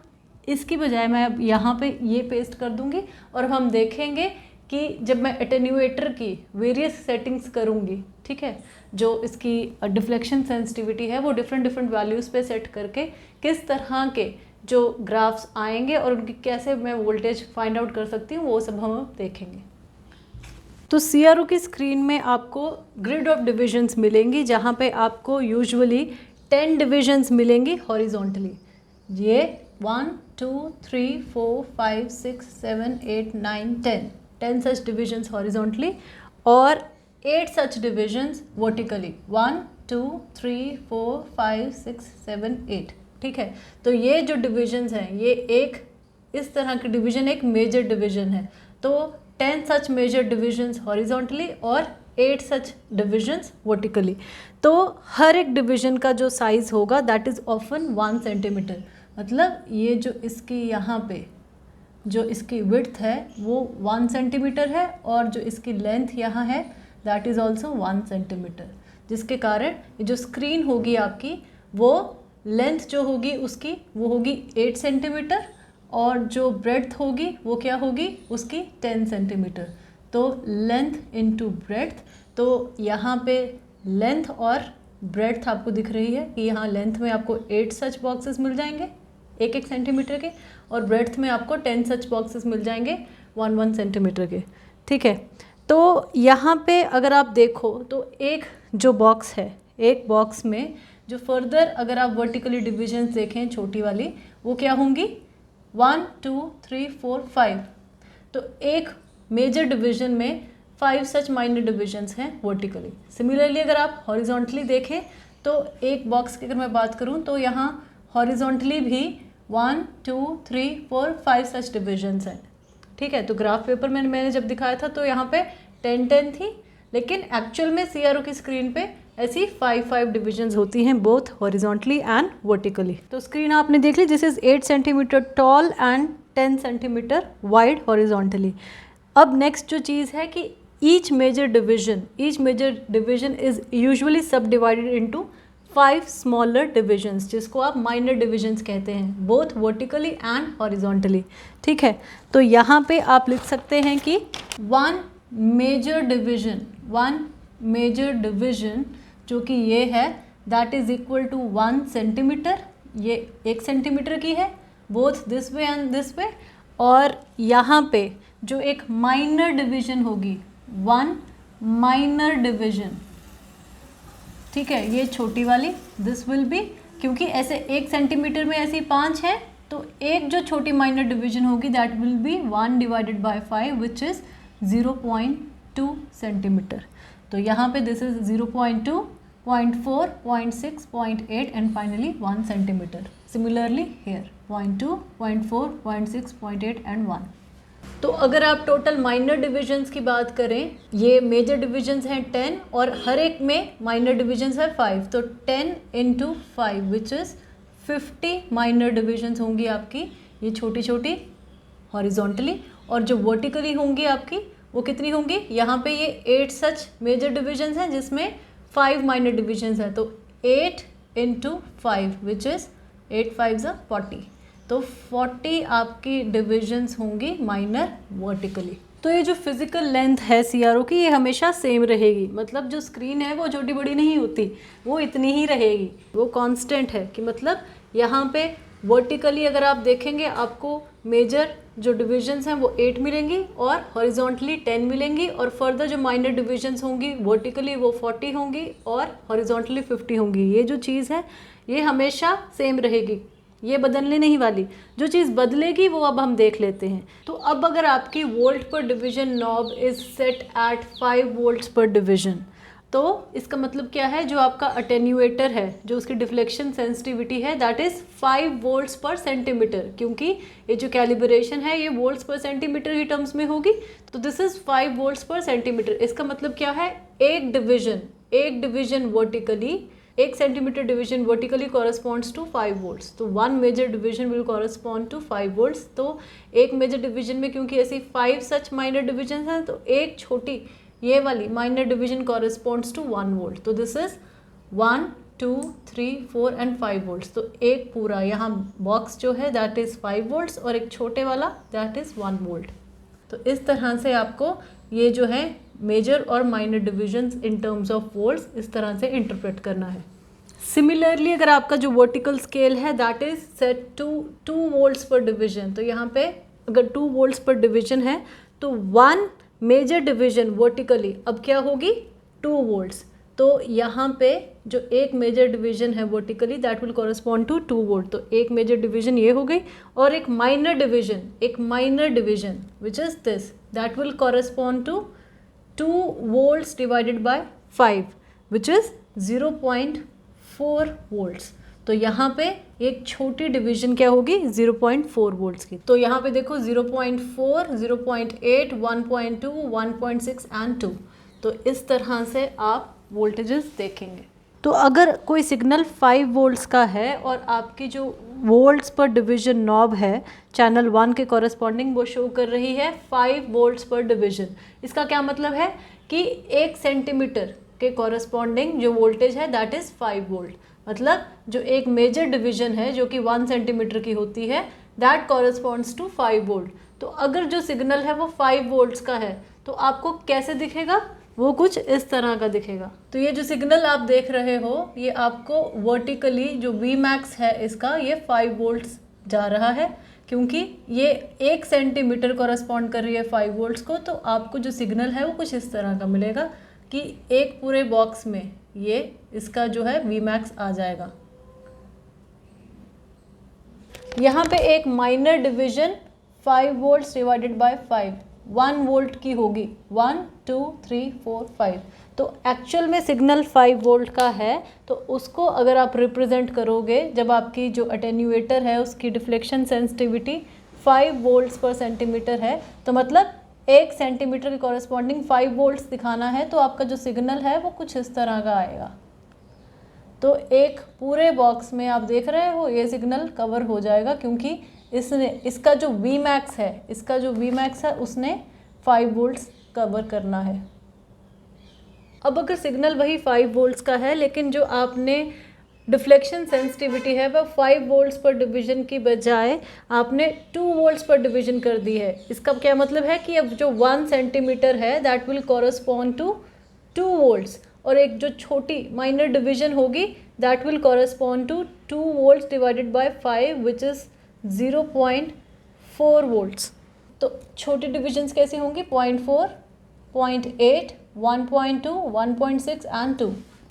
इसकी बजाय मैं अब यहाँ पे ये पेस्ट कर दूँगी और हम देखेंगे कि जब मैं एटेन्यूएटर की वेरियस सेटिंग्स करूँगी, ठीक है, जो इसकी डिफ्लेक्शन सेंसिटिविटी है वो डिफरेंट वैल्यूज़ पे सेट करके किस तरह के जो ग्राफ्स आएंगे और उनकी कैसे मैं वोल्टेज फाइंड आउट कर सकती हूँ, वो सब हम देखेंगे। तो CRO की स्क्रीन में आपको ग्रिड ऑफ डिविजन्स मिलेंगी, जहाँ पे आपको यूजुअली 10 डिविजन्स मिलेंगी हॉरिजॉन्टली। ये 1 2 3 4 5 6 7 8 9 10 सच डिविजन्स हॉरिजॉन्टली और 8 सच डिविजन्स वर्टिकली, 1 2 3 4 5 6 7 8, ठीक है। तो ये जो डिविजन्स हैं ये एक इस तरह की डिवीजन एक मेजर डिवीजन है। तो 10 सच मेजर डिविजन्स हॉरिजॉन्टली और 8 सच डिविजन्स वर्टिकली। तो हर एक डिवीजन का जो साइज़ होगा दैट इज़ ऑफन 1 सेंटीमीटर। मतलब ये जो इसकी यहाँ पे जो इसकी विड्थ है वो 1 सेंटीमीटर है और जो इसकी लेंथ यहाँ है दैट इज़ ऑल्सो 1 सेंटीमीटर, जिसके कारण जो स्क्रीन होगी आपकी वो लेंथ जो होगी उसकी वो होगी 8 सेंटीमीटर और जो ब्रेड्थ होगी वो क्या होगी उसकी 10 सेंटीमीटर। तो लेंथ इनटू ब्रेड्थ, तो यहाँ पे लेंथ और ब्रेड्थ आपको दिख रही है कि यहाँ लेंथ में आपको 8 सच बॉक्सेस मिल जाएंगे 1-1 सेंटीमीटर के, और ब्रेड्थ में आपको 10 सच बॉक्सेस मिल जाएंगे 1-1 सेंटीमीटर के। ठीक है, तो यहाँ पे अगर आप देखो तो एक जो बॉक्स है, एक बॉक्स में जो फर्दर अगर आप वर्टिकली डिविजन्स देखें छोटी वाली, वो क्या होंगी 1 2 3 4 5। तो एक मेजर डिवीजन में 5 सच माइनर डिविजन्स हैं वर्टिकली। सिमिलरली अगर आप हॉरिजॉन्टली देखें तो एक बॉक्स की अगर मैं बात करूं तो यहाँ हॉरिजॉन्टली भी 1 2 3 4 5 सच डिविजन्स हैं। ठीक है, तो ग्राफ पेपर में मैंने जब दिखाया था तो यहाँ पे 10-10 थी, लेकिन एक्चुअल में CRO की स्क्रीन पे ऐसी 5-5 डिविजन्स होती हैं बोथ हॉरिजॉन्टली एंड वर्टिकली। तो स्क्रीन आपने देख ली, this is 8 centimetre tall and 10 centimetre wide horizontally. अब नेक्स्ट जो चीज़ है कि each major division is usually subdivided into 5 smaller divisions, जिसको आप माइनर डिविजन्स कहते हैं, बोथ वर्टिकली एंड हॉरिजॉन्टली। ठीक है, तो यहाँ पे आप लिख सकते हैं कि वन मेजर डिवीजन जो कि ये है that is equal to 1 centimetre, ये 1 सेंटीमीटर की है both this way and this way. और यहाँ पे जो एक माइनर डिवीजन होगी 1 माइनर डिवीजन, ठीक है, ये छोटी वाली दिस विल बी, क्योंकि ऐसे 1 सेंटीमीटर में ऐसी 5 है, तो एक जो छोटी माइनर डिवीजन होगी that will B 1 divided by 5 which is 0.2 centimetre. तो यहाँ पे this is 0.2, 0.4, 0.6, 0.8 and finally 1 centimetre. Similarly here 0.2, 0.4, 0.6, 0.8 and 1। तो अगर आप टोटल माइनर डिविजन्स की बात करें, ये मेजर डिविजन्स हैं 10 और हर एक में माइनर डिविजन्स है 5, तो 10 into 5 which is 50 minor divisions होंगी आपकी, ये छोटी छोटी हॉरिजॉन्टली, और जो वर्टिकली होंगी आपकी वो कितनी होंगी, यहाँ पे ये 8 सच मेजर डिविजन्स हैं जिसमें 5 माइनर डिविजन्स हैं, तो 8 इंटू 5 विच इज़ 8 5 40, तो 40 आपकी डिविजन्स होंगी माइनर वर्टिकली। तो ये जो फिजिकल लेंथ है CRO की, ये हमेशा सेम रहेगी, मतलब जो स्क्रीन है वो छोटी बड़ी नहीं होती, वो इतनी ही रहेगी, वो कांस्टेंट है। कि मतलब यहाँ पे वर्टिकली अगर आप देखेंगे आपको मेजर जो डिविजन्स हैं वो 8 मिलेंगी और हॉरिजॉन्टली 10 मिलेंगी, और फर्दर जो माइनर डिविजन्स होंगी वर्टिकली वो 40 होंगी और हॉरिजॉन्टली 50 होंगी। ये जो चीज़ है ये हमेशा सेम रहेगी, ये बदलने नहीं वाली। जो चीज़ बदलेगी वो अब हम देख लेते हैं। तो अब अगर आपकी volt per division knob is set at 5 volts per division, तो इसका मतलब क्या है, जो आपका अटेन्यूएटर है, जो उसकी डिफ्लेक्शन सेंसिटिविटी है that is 5 volts per centimetre, क्योंकि ये जो कैलिब्रेशन है ये वोल्ट्स पर सेंटीमीटर की टर्म्स में होगी, तो this is 5 volts per centimetre. इसका मतलब क्या है, एक division vertically, 1 centimetre division vertically corresponds to 5 volts, तो 1 major division will correspond to 5 volts. तो एक मेजर डिवीजन में क्योंकि ऐसी 5 सच माइनर डिविजन हैं, तो एक छोटी ये वाली minor division corresponds to 1 volt, तो दिस इज 1 2 3 4 एंड 5 वोल्ट्स। तो एक पूरा यहाँ बॉक्स जो है दैट इज़ 5 वोल्ट्स और एक छोटे वाला दैट इज़ 1 वोल्ट। तो इस तरह से आपको ये जो है मेजर और minor divisions in terms of volts इस तरह से इंटरप्रेट करना है। सिमिलरली अगर आपका जो वर्टिकल स्केल है that is set to 2 volts per division, तो यहाँ पे अगर 2 वोल्ट्स पर डिवीजन है तो 1 मेजर डिवीजन वर्टिकली अब क्या होगी 2 वोल्ट्स, तो यहाँ पे जो एक मेजर डिवीजन है vertically that will correspond to 2 volt. तो एक मेजर डिवीजन ये हो गई, और एक minor division which is this that will correspond to 2 volts divided by 5 which is 0.4 volts. तो यहाँ पे एक छोटी डिवीजन क्या होगी 0.4 वोल्ट्स की। तो यहाँ पे देखो 0.4, 0.8, 1.2, 1.6 एंड 2। तो इस तरह से आप वोल्टेजेस देखेंगे। तो अगर कोई सिग्नल 5 वोल्ट्स का है और आपकी जो वोल्ट्स पर डिवीजन नॉब है चैनल 1 के कॉरस्पॉन्डिंग वो शो कर रही है 5 वोल्ट्स पर डिवीजन, इसका क्या मतलब है कि 1 सेंटीमीटर के कॉरस्पॉन्डिंग जो वोल्टेज है दैट इज़ 5 वोल्ट। मतलब जो एक मेजर डिवीजन है जो कि 1 सेंटीमीटर की होती है दैट कॉरस्पॉन्ड्स टू 5 वोल्ट। तो अगर जो सिग्नल है वो 5 वोल्ट्स का है तो आपको कैसे दिखेगा, वो कुछ इस तरह का दिखेगा। तो ये जो सिग्नल आप देख रहे हो ये आपको वर्टिकली जो वी मैक्स है इसका ये 5 वोल्ट्स जा रहा है, क्योंकि ये 1 सेंटीमीटर कॉरस्पॉन्ड कर रही है 5 वोल्ट्स को। तो आपको जो सिग्नल है वो कुछ इस तरह का मिलेगा कि एक पूरे बॉक्स में ये इसका जो है वी मैक्स आ जाएगा। यहाँ पे एक minor division 5 volts divided by 5 1 volt की होगी, 1 2 3 4 5। तो एक्चुअल में सिग्नल 5 वोल्ट का है, तो उसको अगर आप रिप्रेजेंट करोगे, जब आपकी जो अटेन्यूएटर है उसकी deflection sensitivity 5 volts per centimetre है, तो मतलब 1 सेंटीमीटर के कॉरस्पॉन्डिंग 5 वोल्ट्स दिखाना है, तो आपका जो सिग्नल है वो कुछ इस तरह का आएगा। तो एक पूरे बॉक्स में आप देख रहे हो ये सिग्नल कवर हो जाएगा, क्योंकि इसका जो वी मैक्स है उसने 5 वोल्ट्स कवर करना है। अब अगर सिग्नल वही 5 वोल्ट्स का है, लेकिन जो आपने डिफ्लेक्शन सेंसिटिविटी है वह 5 वोल्ट्स पर डिवीजन की बजाय आपने 2 वोल्ट्स पर डिवीजन कर दी है। इसका क्या मतलब है कि अब जो 1 सेंटीमीटर है that will correspond to 2 volts, और एक जो छोटी माइनर डिवीजन होगी that will correspond to 2 volts divided by 5 which is 0.4 volts. तो छोटी डिविजन्स कैसे होंगी, 0.4, 0.8, 1.2, 1.6 एंड 2।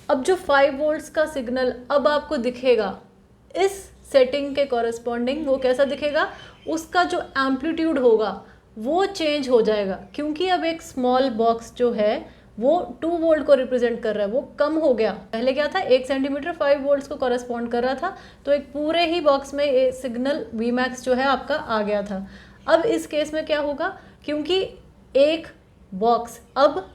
अब जो 5 वोल्ट्स का सिग्नल अब आपको दिखेगा इस सेटिंग के कॉरस्पॉन्डिंग, वो कैसा दिखेगा, उसका जो एम्पलीट्यूड होगा वो चेंज हो जाएगा, क्योंकि अब एक स्मॉल बॉक्स जो है वो 2 वोल्ट को रिप्रेजेंट कर रहा है, वो कम हो गया। पहले क्या था, 1 सेंटीमीटर 5 वोल्ट्स को कॉरस्पॉन्ड कर रहा था, तो एक पूरे ही बॉक्स में ये सिग्नल वी मैक्स जो है आपका आ गया था। अब इस केस में क्या होगा, क्योंकि एक बॉक्स अब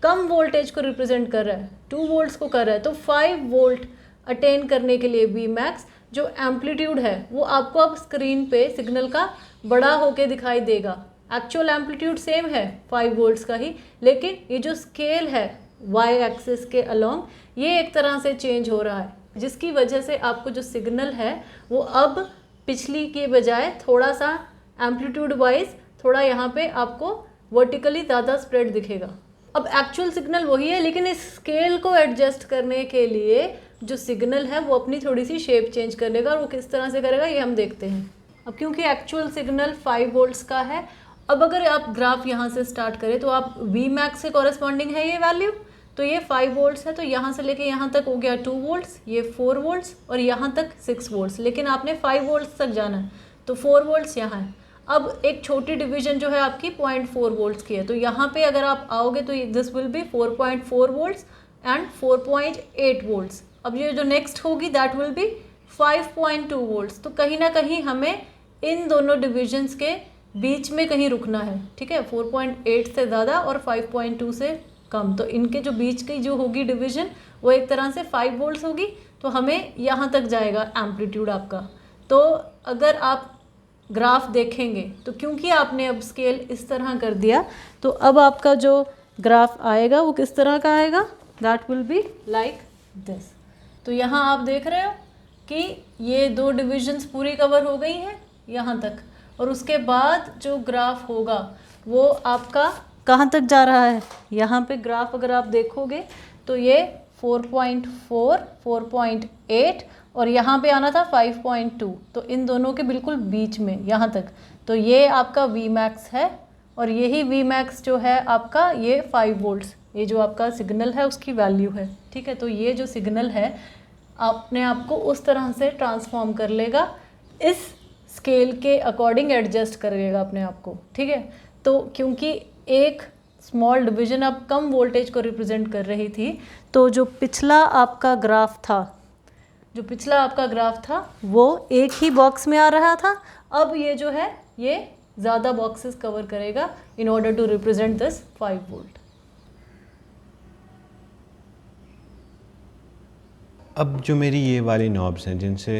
कम वोल्टेज को रिप्रेजेंट कर रहा है, 2 वोल्ट्स को कर रहा है, तो 5 वोल्ट अटेन करने के लिए वी मैक्स जो एम्पलीट्यूड है वो आपको अब स्क्रीन पे सिग्नल का बड़ा होके दिखाई देगा। एक्चुअल एम्पलीट्यूड सेम है 5 वोल्ट्स का ही, लेकिन ये जो स्केल है वाई एक्सिस के अलोंग ये एक तरह से चेंज हो रहा है, जिसकी वजह से आपको जो सिग्नल है वो अब पिछली के बजाय थोड़ा सा एम्पलीट्यूड वाइज थोड़ा यहाँ पे आपको वर्टिकली ज़्यादा स्प्रेड दिखेगा। अब एक्चुअल सिग्नल वही है, लेकिन इस स्केल को एडजस्ट करने के लिए जो सिग्नल है वो अपनी थोड़ी सी शेप चेंज करेगा, और वो किस तरह से करेगा ये हम देखते हैं। अब क्योंकि एक्चुअल सिग्नल 5 वोल्ट्स का है, अब अगर आप ग्राफ यहाँ से स्टार्ट करें तो आप वी मैक्स से कॉरस्पॉन्डिंग है ये वैल्यू, तो ये 5 वोल्ट्स है, तो यहाँ से लेके यहाँ तक हो गया 2 वोल्ट्स, ये 4 वोल्ट्स और यहाँ तक 6 वोल्ट्स, लेकिन आपने 5 वोल्ट्स तक जाना है तो 4 वोल्ट्स यहाँ है। अब एक छोटी डिवीजन जो है आपकी 0.4 वोल्ट्स की है, तो यहाँ पे अगर आप आओगे तो this will B 4.4 volts and 4.8 volts. अब ये जो नेक्स्ट होगी दैट विल बी 5.2 वोल्ट्स। तो कहीं ना कहीं हमें इन दोनों डिविजन्स के बीच में कहीं रुकना है, ठीक है, 4.8 से ज़्यादा और 5.2 से कम, तो इनके जो बीच की जो होगी डिवीजन वो एक तरह से 5 वोल्ट्स होगी, तो हमें यहाँ तक जाएगा एम्पलीट्यूड आपका। तो अगर आप ग्राफ देखेंगे तो क्योंकि आपने अब स्केल इस तरह कर दिया, तो अब आपका जो ग्राफ आएगा वो किस तरह का आएगा, that will be like this. तो यहाँ आप देख रहे हो कि ये 2 डिविजन्स पूरी कवर हो गई हैं यहाँ तक, और उसके बाद जो ग्राफ होगा वो आपका कहाँ तक जा रहा है। यहाँ पे ग्राफ अगर आप देखोगे तो ये 4.4, 4.8 और यहाँ पे आना था 5.2, तो इन दोनों के बिल्कुल बीच में यहाँ तक, तो ये आपका वी मैक्स है, और यही वी मैक्स जो है आपका ये 5 वोल्ट्स, ये जो आपका सिग्नल है उसकी वैल्यू है, ठीक है। तो ये जो सिग्नल है अपने आप को उस तरह से ट्रांसफॉर्म कर लेगा, इस स्केल के अकॉर्डिंग एडजस्ट करेगा अपने आप को, ठीक है। तो क्योंकि एक स्मॉल डिवीजन अब कम वोल्टेज को रिप्रेजेंट कर रही थी, तो जो पिछला आपका ग्राफ था वो एक ही बॉक्स में आ रहा था, अब ये जो है ये ज़्यादा बॉक्सेस कवर करेगा in order to represent this 5 volt. अब जो मेरी ये वाली नॉब्स हैं जिनसे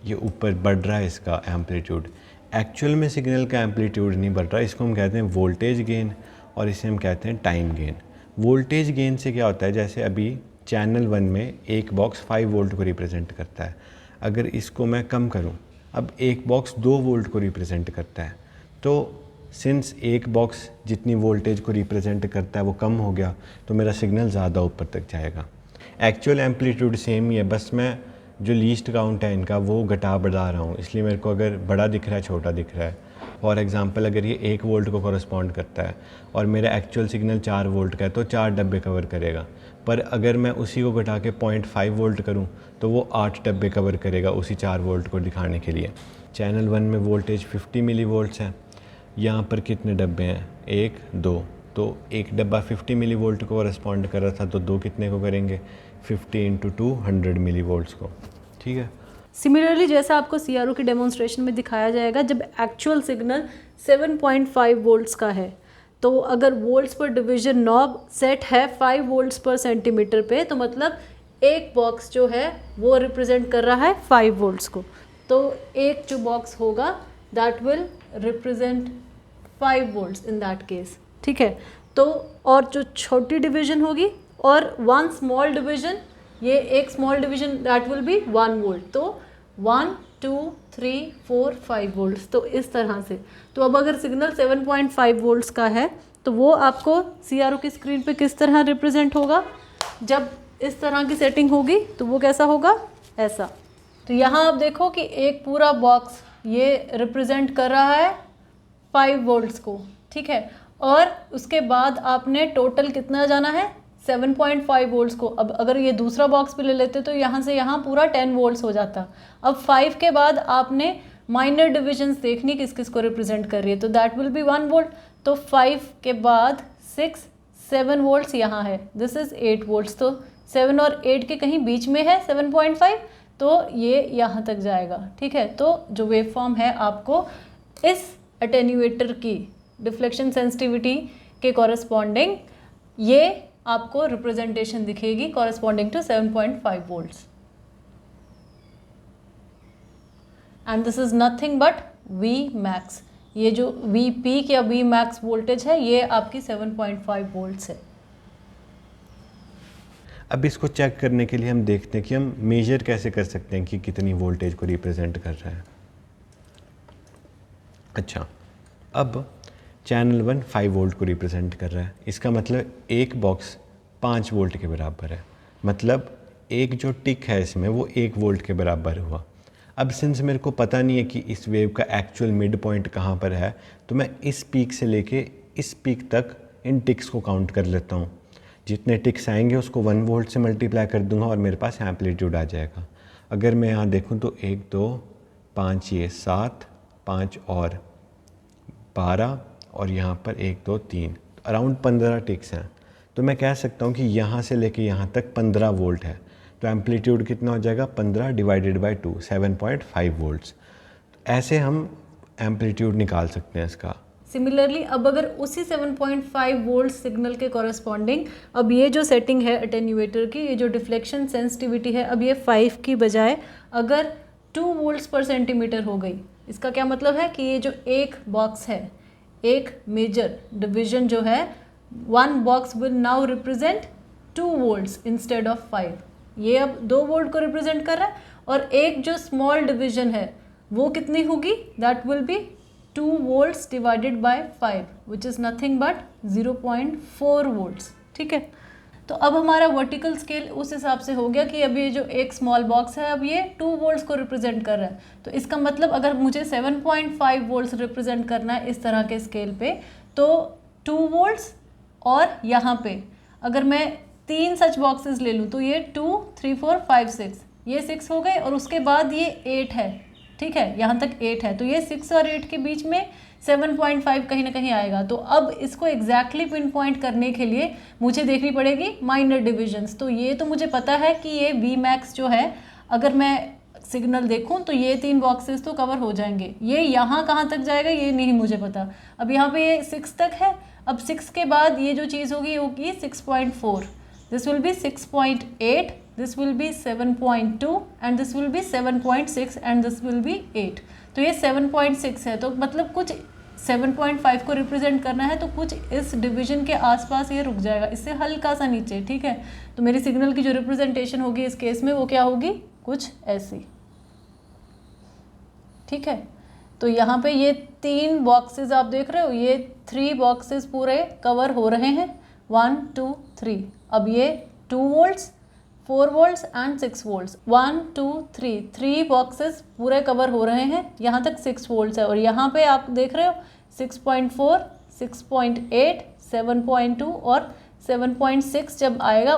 ये ऊपर बढ़ रहा है इसका एम्पलीट्यूड, एक्चुअल में सिग्नल का एम्पलीट्यूड नहीं बढ़ रहा, इसको हम कहते हैं वोल्टेज गेन और इसे हम कहते हैं टाइम गेन। वोल्टेज गेन से क्या होता है, जैसे अभी चैनल 1 में एक बॉक्स 5 वोल्ट को रिप्रेजेंट करता है, अगर इसको मैं कम करूं अब एक बॉक्स 2 वोल्ट को रिप्रेजेंट करता है, तो सिंस एक बॉक्स जितनी वोल्टेज को रिप्रेजेंट करता है वो कम हो गया, तो मेरा सिग्नल ज़्यादा ऊपर तक जाएगा। एक्चुअल एम्पलीट्यूड सेम ही है, बस मैं जो लीस्ट काउंट है इनका वो घटा बढ़ा रहा हूँ, इसलिए मेरे को अगर बड़ा दिख रहा है छोटा दिख रहा है। फॉर एग्जांपल अगर ये 1 वोल्ट को कॉरस्पॉन्ड करता है और मेरा एक्चुअल सिग्नल 4 वोल्ट का है तो 4 डब्बे कवर करेगा, पर अगर मैं उसी को घटा के 0.5 वोल्ट करूँ तो वो 8 डब्बे कवर करेगा उसी 4 वोल्ट को दिखाने के लिए। चैनल 1 में वोल्टेज 50 मिली वोल्ट्स है, यहाँ पर कितने डब्बे हैं, 1 2, तो एक डब्बा 50 मिली वोल्ट को कॉरस्पॉन्ड कर रहा था, तो 2 कितने को करेंगे, 50 × 2 100 मिली वोल्ट्स को। ठीक है। सिमिलरली जैसा आपको CRO की डेमोन्स्ट्रेशन में दिखाया जाएगा, जब एक्चुअल सिग्नल 7.5 वोल्ट्स का है, तो अगर volts per division knob set है 5 वोल्ट्स पर सेंटीमीटर पे, तो मतलब एक बॉक्स जो है वो रिप्रेजेंट कर रहा है 5 वोल्ट्स को। तो एक जो बॉक्स होगा that will represent 5 volts in that case. ठीक है। तो और जो छोटी डिवीजन होगी और 1 स्मॉल डिवीजन, ये एक small division that will B 1 volt, तो 1 2 3 4 5 वोल्ट्स। तो इस तरह से, तो अब अगर सिग्नल 7.5 वोल्ट्स का है तो वो आपको CRO की स्क्रीन पे किस तरह रिप्रेजेंट होगा, जब इस तरह की सेटिंग होगी तो वो कैसा होगा, ऐसा। तो यहाँ आप देखो कि एक पूरा बॉक्स ये रिप्रेजेंट कर रहा है 5 वोल्ट्स को। ठीक है। और उसके बाद आपने टोटल कितना जाना है, 7.5 वोल्ट्स को। अब अगर ये दूसरा बॉक्स भी ले लेते तो यहाँ से यहाँ पूरा 10 वोल्ट्स हो जाता। अब 5 के बाद आपने माइनर डिविजन्स देखनी किस किस को रिप्रेजेंट कर रही है, तो दैट विल बी 1 वोल्ट। तो 5 के बाद 6 7 वोल्ट्स यहाँ है, दिस इज़ 8 वोल्ट्स। तो 7 और 8 के कहीं बीच में है 7.5, तो ये यहाँ तक जाएगा। ठीक है। तो जो वेव फॉर्म है आपको इस अटेन्यूएटर की डिफ्लेक्शन सेंसिटिविटी के कॉरस्पॉन्डिंग ये आपको रिप्रेजेंटेशन दिखेगी corresponding to 7.5 volts, and this is nothing but V max. ये जो V पीक या V मैक्स वोल्टेज है ये आपकी 7.5 वोल्ट्स है। अब इसको चेक करने के लिए हम देखते हैं कि हम मेजर कैसे कर सकते हैं कि कितनी वोल्टेज को रिप्रेजेंट कर रहा है। अच्छा, अब चैनल 1 5 वोल्ट को रिप्रेजेंट कर रहा है, इसका मतलब एक बॉक्स 5 वोल्ट के बराबर है, मतलब एक जो टिक है इसमें वो 1 वोल्ट के बराबर हुआ। अब सिंस मेरे को पता नहीं है कि इस वेव का एक्चुअल मिड पॉइंट कहाँ पर है, तो मैं इस पीक से लेके इस पीक तक इन टिक्स को काउंट कर लेता हूँ। जितने टिक्स आएंगे उसको 1 वोल्ट से मल्टीप्लाई कर दूंगा और मेरे पास एम्पलीट्यूड आ जाएगा। अगर मैं यहाँ देखूँ तो 1 2 5 ये 7 5 और 12 और यहाँ पर 1 2 3 अराउंड 15 टिक्स हैं। तो मैं कह सकता हूँ कि यहाँ से लेके यहाँ तक 15 वोल्ट है, तो एम्पलीट्यूड कितना हो जाएगा 15 डिवाइडेड बाई 2 7.5 वोल्ट्स। ऐसे हम एम्पलीट्यूड निकाल सकते हैं इसका। सिमिलरली अब अगर उसी 7.5 वोल्ट सिग्नल के कॉरस्पॉन्डिंग अब ये जो सेटिंग है अटेन्यूएटर की, ये जो डिफ्लेक्शन सेंसिटिविटी है, अब ये 5 की बजाय अगर 2 वोल्ट्स पर सेंटीमीटर हो गई, इसका क्या मतलब है कि ये जो एक बॉक्स है, एक मेजर डिवीजन जो है, 1 box will now represent 2 volts instead of 5। ये अब 2 वोल्ट को रिप्रेजेंट कर रहा है, और एक जो स्मॉल डिवीजन है वो कितनी होगी, that will be 2 volts divided by 5 which is nothing but 0.4 volts. ठीक है। तो अब हमारा वर्टिकल स्केल उस हिसाब से हो गया कि अब ये जो एक स्मॉल बॉक्स है अब ये 2 वोल्ट्स को रिप्रेजेंट कर रहा है। तो इसका मतलब अगर मुझे 7.5 वोल्ट्स रिप्रेजेंट करना है इस तरह के स्केल पे, तो 2 वोल्ट्स और यहाँ पे अगर मैं 3 सच बॉक्सेस ले लूँ तो ये 2 3 4 5 6, ये 6 हो गए, और उसके बाद ये 8 है। ठीक है, यहाँ तक 8 है, तो ये 6 और 8 के बीच में 7.5 कहीं ना कहीं आएगा। तो अब इसको एग्जैक्टली पिन पॉइंट करने के लिए मुझे देखनी पड़ेगी माइनर डिविजन्स। तो ये तो मुझे पता है कि ये V मैक्स जो है, अगर मैं सिग्नल देखूं तो ये 3 बॉक्सेस तो कवर हो जाएंगे। ये यहाँ कहाँ तक जाएगा ये नहीं मुझे पता। अब यहाँ पे ये 6 तक है, अब 6 के बाद ये जो चीज़ होगी 6.4, this will B 6.8, this will be 7.2 and this will be 7.6 and this will be 8। तो ये 7.6 है, तो मतलब कुछ 7.5 को रिप्रेजेंट करना है तो कुछ इस डिवीजन के आसपास ये रुक जाएगा, इससे हल्का सा नीचे। ठीक है। तो मेरी सिग्नल की जो रिप्रेजेंटेशन होगी इस केस में वो क्या होगी, कुछ ऐसी। ठीक है। तो यहाँ पे ये 3 बॉक्सेस आप देख रहे हो, ये 3 बॉक्सेस पूरे कवर हो रहे हैं, 1 2 3। अब ये 2 volts, 4 volts and 6 volts, 1 2 3 boxes पूरे कवर हो रहे हैं, यहाँ तक 6 वोल्ट्स है। और यहाँ पे आप देख रहे हो 6.4, 6.8, 7.2 और 7.6 जब आएगा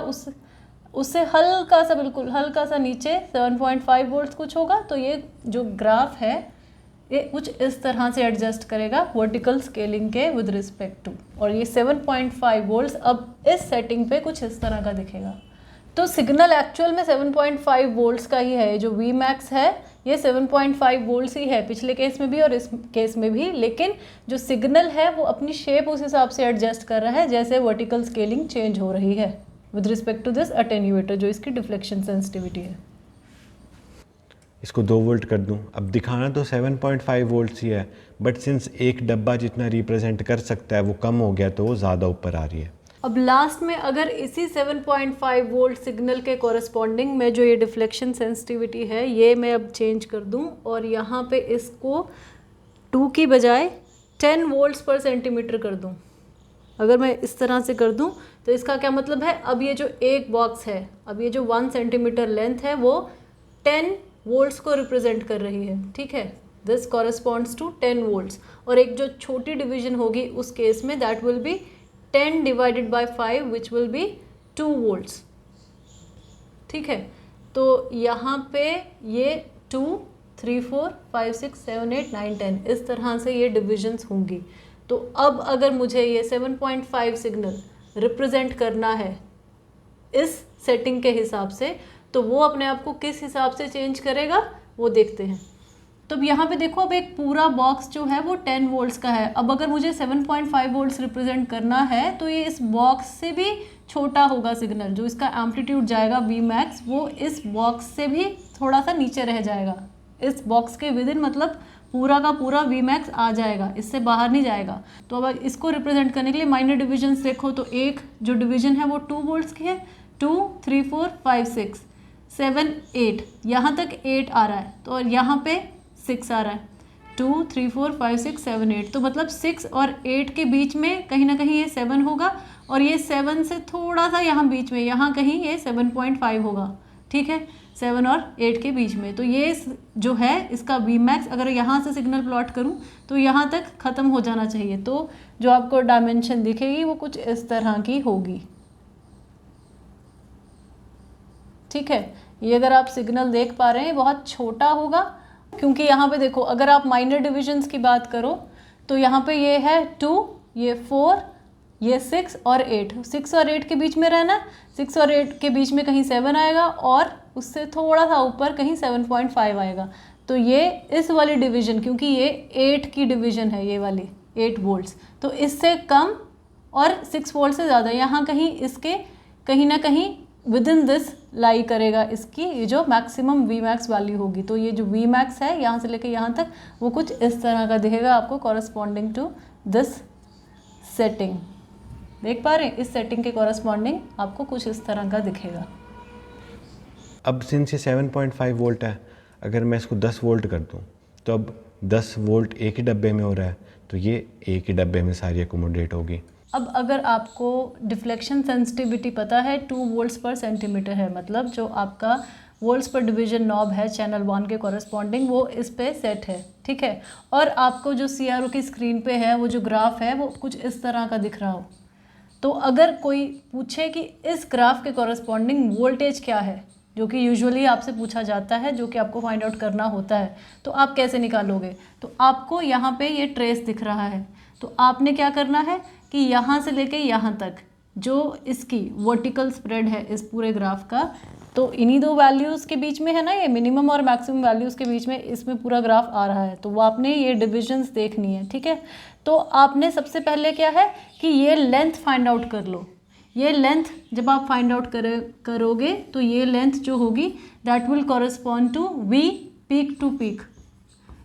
उससे हल्का सा, बिल्कुल हल्का सा नीचे 7.5 वोल्ट्स कुछ होगा। तो ये जो ग्राफ है ये कुछ इस तरह से एडजस्ट करेगा वर्टिकल स्केलिंग के विद रिस्पेक्ट टू। और ये 7.5 वोल्ट्स अब इस सेटिंग पे कुछ इस तरह का दिखेगा। तो सिग्नल एक्चुअल में 7.5 वोल्ट्स का ही है, जो वी मैक्स है ये 7.5 वोल्ट्स ही है, पिछले केस में भी और इस केस में भी। लेकिन जो सिग्नल है वो अपनी शेप उस हिसाब से एडजस्ट कर रहा है जैसे वर्टिकल स्केलिंग चेंज हो रही है with respect to this attenuator, जो इसकी डिफ्लेक्शन सेंसिटिविटी है। इसको 2 वोल्ट कर दूं, अब दिखाना तो 7.5 वोल्ट्स ही है, बट सिंस एक डब्बा जितना रिप्रेजेंट कर सकता है वो कम हो गया तो वो ज़्यादा ऊपर आ रही है। अब लास्ट में अगर इसी 7.5 वोल्ट सिग्नल के कॉरस्पॉन्डिंग में जो ये डिफ्लेक्शन सेंसिटिविटी है ये मैं अब चेंज कर दूं और यहाँ पे इसको 2 की बजाय 10 वोल्ट्स पर सेंटीमीटर कर दूं। अगर मैं इस तरह से कर दूं तो इसका क्या मतलब है, अब ये जो एक बॉक्स है, अब ये जो 1 सेंटीमीटर लेंथ है वो 10 वोल्ट्स को रिप्रेजेंट कर रही है, ठीक है। This corresponds to 10 volts. और एक जो छोटी डिवीजन होगी उस केस में that will be 10 divided by 5 which will be 2 volts, ठीक है। तो यहाँ पे ये 2 3 4 5 6 7 8 9 10 इस तरह से ये डिविजन्स होंगी। तो अब अगर मुझे ये 7.5 सिग्नल रिप्रेजेंट करना है इस सेटिंग के हिसाब से तो वो अपने आप को किस हिसाब से चेंज करेगा वो देखते हैं। तो अब यहाँ पे देखो, अब एक पूरा बॉक्स जो है वो 10 वोल्ट्स का है। अब अगर मुझे 7.5 वोल्ट्स रिप्रेजेंट करना है तो ये इस बॉक्स से भी छोटा होगा सिग्नल, जो इसका एम्पलीट्यूड जाएगा वी मैक्स वो इस बॉक्स से भी थोड़ा सा नीचे रह जाएगा। इस बॉक्स के विदिन मतलब पूरा का पूरा वी मैक्स आ जाएगा, इससे बाहर नहीं जाएगा। तो अब इसको रिप्रेजेंट करने के लिए माइनर डिविजन्स देखो, तो एक जो डिवीजन है वो 2 वोल्ट्स की है, 2 3 4 5 6 7 8, यहाँ तक 8 आ रहा है, तो और यहाँ पे 6 आ रहा है, 2 3 4 5 6 7 8। तो मतलब 6 और 8 के बीच में कहीं ना कहीं ये 7 होगा और ये 7 से थोड़ा सा यहाँ बीच में, यहाँ कहीं ये 7.5 होगा, ठीक है, 7 और 8 के बीच में। तो ये जो है इसका वी मैक्स अगर यहाँ से सिग्नल प्लॉट करूँ तो यहाँ तक ख़त्म हो जाना चाहिए। तो जो आपको डायमेंशन दिखेगी वो कुछ इस तरह की होगी, ठीक है। ये अगर आप सिग्नल देख पा रहे हैं बहुत छोटा होगा, क्योंकि यहाँ पे देखो अगर आप माइनर डिविजन्स की बात करो तो यहाँ पे ये है 2, ये 4, ये 6 और 8, 6 और 8 के बीच में रहना, 6 और 8 के बीच में कहीं 7 आएगा और उससे थोड़ा सा ऊपर कहीं 7.5 आएगा। तो ये इस वाली डिवीज़न, क्योंकि ये 8 की डिवीज़न है, ये वाली 8 वोल्ट्स, तो इससे कम और 6 वोल्ट से ज़्यादा यहाँ कहीं इसके कहीं ना कहीं विद इन दिस लाई करेगा इसकी ये जो मैक्सिमम वी मैक्स वैल्यू होगी। तो ये जो वी मैक्स है यहाँ से लेकर यहाँ तक वो कुछ इस तरह का दिखेगा आपको कॉरस्पॉन्डिंग टू दिस सेटिंग। देख पा रहे हैं, इस सेटिंग के कॉरस्पॉन्डिंग आपको कुछ इस तरह का दिखेगा। अब सिंस ये 7.5 वोल्ट है, अगर मैं इसको 10 वोल्ट कर दूं तो अब 10 वोल्ट एक ही डब्बे में हो रहा है, तो ये एक ही डब्बे में सारी एकोमोडेट होगी। अब अगर आपको डिफ्लेक्शन सेंसिटिविटी पता है 2 वोल्ट्स पर सेंटीमीटर है, मतलब जो आपका वोल्ट्स पर डिवीजन नॉब है चैनल 1 के कॉरस्पॉन्डिंग वो इस पे सेट है, ठीक है। और आपको जो CRO की स्क्रीन पे है वो जो ग्राफ है वो कुछ इस तरह का दिख रहा हो, तो अगर कोई पूछे कि इस ग्राफ के कॉरस्पॉन्डिंग वोल्टेज क्या है, जो कि यूजुअली आपसे पूछा जाता है, जो कि आपको फाइंड आउट करना होता है, तो आप कैसे निकालोगे। तो आपको यहाँ पे ये ट्रेस दिख रहा है, तो आपने क्या करना है कि यहाँ से लेके यहाँ तक जो इसकी वर्टिकल स्प्रेड है इस पूरे ग्राफ का, तो इन्हीं 2 वैल्यूज़ के बीच में है ना, ये मिनिमम और मैक्सिमम वैल्यूज़ के बीच में इसमें पूरा ग्राफ आ रहा है, तो वो आपने ये डिविजन्स देखनी है, ठीक है। तो आपने सबसे पहले क्या है कि ये लेंथ फाइंड आउट कर लो। ये लेंथ जब आप फाइंड आउट करोगे तो ये लेंथ जो होगी that will correspond to V peak to peak.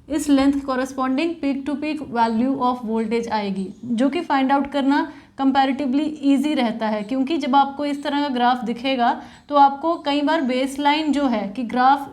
इस length corresponding peak to peak value of voltage आएगी, जो कि फाइंड आउट करना कंपैरेटिवली इजी रहता है, क्योंकि जब आपको इस तरह का ग्राफ दिखेगा तो आपको कई बार बेस लाइन जो है कि ग्राफ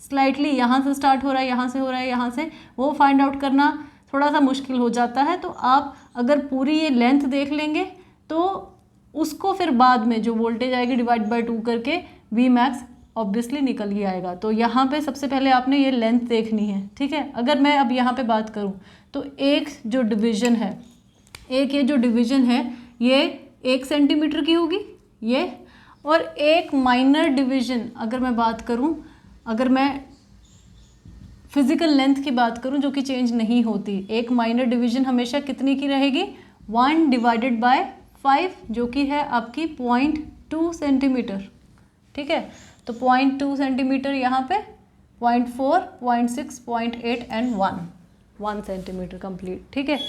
स्लाइटली यहाँ से स्टार्ट हो रहा है, यहाँ से हो रहा है, यहाँ से, वो फाइंड आउट करना थोड़ा सा मुश्किल हो जाता है। तो आप अगर पूरी ये लेंथ देख लेंगे तो उसको फिर बाद में जो वोल्टेज आएगी डिवाइड बाय 2 करके वी मैक्स ऑब्वियसली निकल ही आएगा। तो यहाँ पे सबसे पहले आपने ये लेंथ देखनी है, ठीक है। अगर मैं अब यहाँ पे बात करूँ तो एक जो डिवीज़न है, एक ये जो डिवीज़न है ये 1 सेंटीमीटर की होगी ये, और एक माइनर डिवीज़न अगर मैं बात करूँ, अगर मैं फिज़िकल लेंथ की बात करूं जो कि चेंज नहीं होती, एक माइनर डिवीज़न हमेशा कितनी की रहेगी, 1 डिवाइडेड बाय 5 जो कि है आपकी 0.2 सेंटीमीटर, ठीक है। तो 0.2 सेंटीमीटर यहाँ पे 0.4, 0.6, 0.8 एंड 1 सेंटीमीटर कंप्लीट, ठीक है।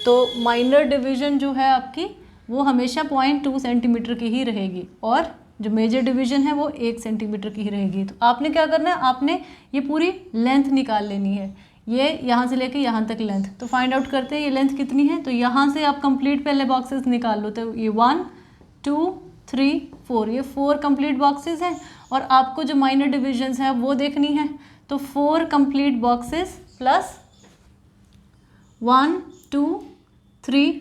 तो माइनर डिवीज़न जो है आपकी वो हमेशा 0.2 सेंटीमीटर की ही रहेगी और जो मेजर डिवीज़न है वो 1 सेंटीमीटर की ही रहेगी। तो आपने क्या करना है, आपने ये पूरी लेंथ निकाल लेनी है, ये यहाँ से लेके यहाँ तक लेंथ। तो फाइंड आउट करते हैं ये लेंथ कितनी है। तो यहाँ से आप कंप्लीट पहले बॉक्सेस निकाल लो। तो ये 1 2 3 4, ये 4 कंप्लीट बॉक्सेस हैं और आपको जो माइनर डिविजन्स हैं वो देखनी है। तो 4 कंप्लीट बॉक्सेस प्लस 1 2 3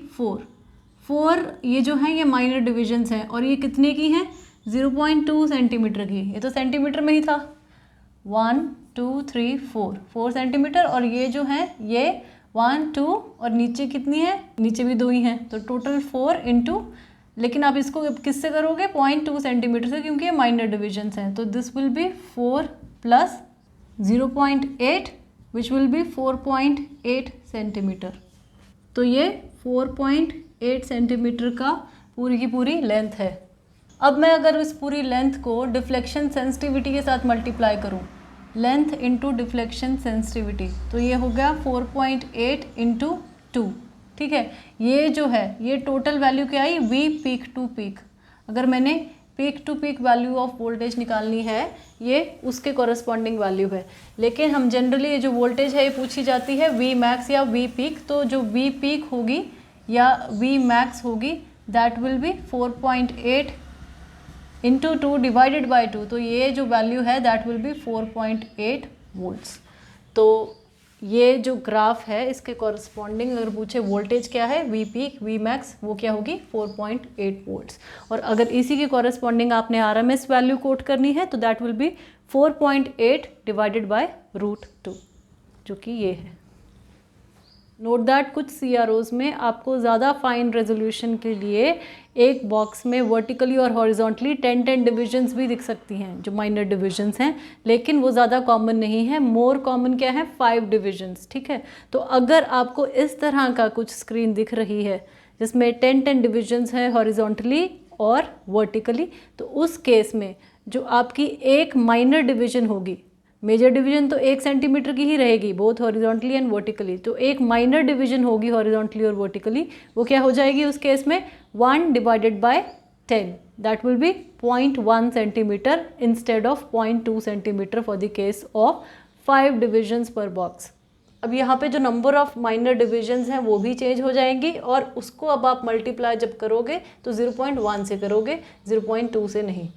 4 ये जो हैं ये माइनर डिविजन्स हैं और ये कितने की हैं, 0.2 सेंटीमीटर की। ये तो सेंटीमीटर में ही था। 1 2 3 4 सेंटीमीटर और ये जो है ये 1 2 और नीचे कितनी है, नीचे भी 2 ही हैं। तो टोटल 4 इंटू, लेकिन आप इसको किससे करोगे, 0.2 सेंटीमीटर से, क्योंकि ये माइनर डिविजन्स हैं। तो this will B 4 plus 0.8 which will B 4.8 centimetre. तो ये 4.8 सेंटीमीटर का पूरी की पूरी लेंथ है। अब मैं अगर इस पूरी लेंथ को डिफ्लेक्शन सेंसिटिविटी के साथ मल्टीप्लाई करूं, लेंथ इंटू डिफ्लेक्शन सेंसिटिविटी, तो ये हो गया 4.8 इंटू 2, ठीक है। ये जो है ये टोटल वैल्यू क्या आई, वी पीक टू पीक। अगर मैंने peak to peak value of voltage निकालनी है, ये उसके कॉरस्पॉन्डिंग वैल्यू है। लेकिन हम जनरली ये जो वोल्टेज है ये पूछी जाती है वी मैक्स या वी पीक। तो जो वी पीक होगी या वी मैक्स होगी that will B 4.8 into 2 divided by 2। तो ये जो वैल्यू है दैट विल बी 4.8 वोल्ट्स। तो ये जो ग्राफ है इसके कॉरस्पॉन्डिंग अगर पूछे वोल्टेज क्या है, वी पीक वी मैक्स, वो क्या होगी 4.8 वोल्ट्स। और अगर इसी के कॉरस्पॉन्डिंग आपने आरएमएस वैल्यू कोट करनी है तो that will B 4.8 divided by √2 जो कि ये है। नोट दैट कुछ CROs में आपको ज़्यादा फाइन रेजोल्यूशन के लिए एक बॉक्स में वर्टिकली और हॉरिजॉन्टली 10 डिविजन्स भी दिख सकती हैं जो माइनर डिविजन्स हैं, लेकिन वो ज़्यादा कॉमन नहीं है। मोर कॉमन क्या है, 5 डिविजन्स, ठीक है। तो अगर आपको इस तरह का कुछ स्क्रीन दिख रही है जिसमें 10 डिविजन्स हैं हॉरिजॉन्टली और वर्टिकली, तो उस केस में जो आपकी एक माइनर डिवीजन होगी, मेजर डिवीजन तो 1 सेंटीमीटर की ही रहेगी बोथ हॉरिजॉन्टली एंड वर्टिकली, तो एक माइनर डिवीजन होगी हॉरिजॉन्टली और वर्टिकली, वो क्या हो जाएगी उस केस में 1 divided by 10 that will B 0.1 centimetre instead of 0.2 centimetre for the case of 5 divisions पर बॉक्स। अब यहाँ पे जो नंबर ऑफ माइनर डिविजन्स हैं वो भी चेंज हो जाएंगी और उसको अब आप मल्टीप्लाई जब करोगे तो 0.1 से करोगे, 0.2 से नहीं।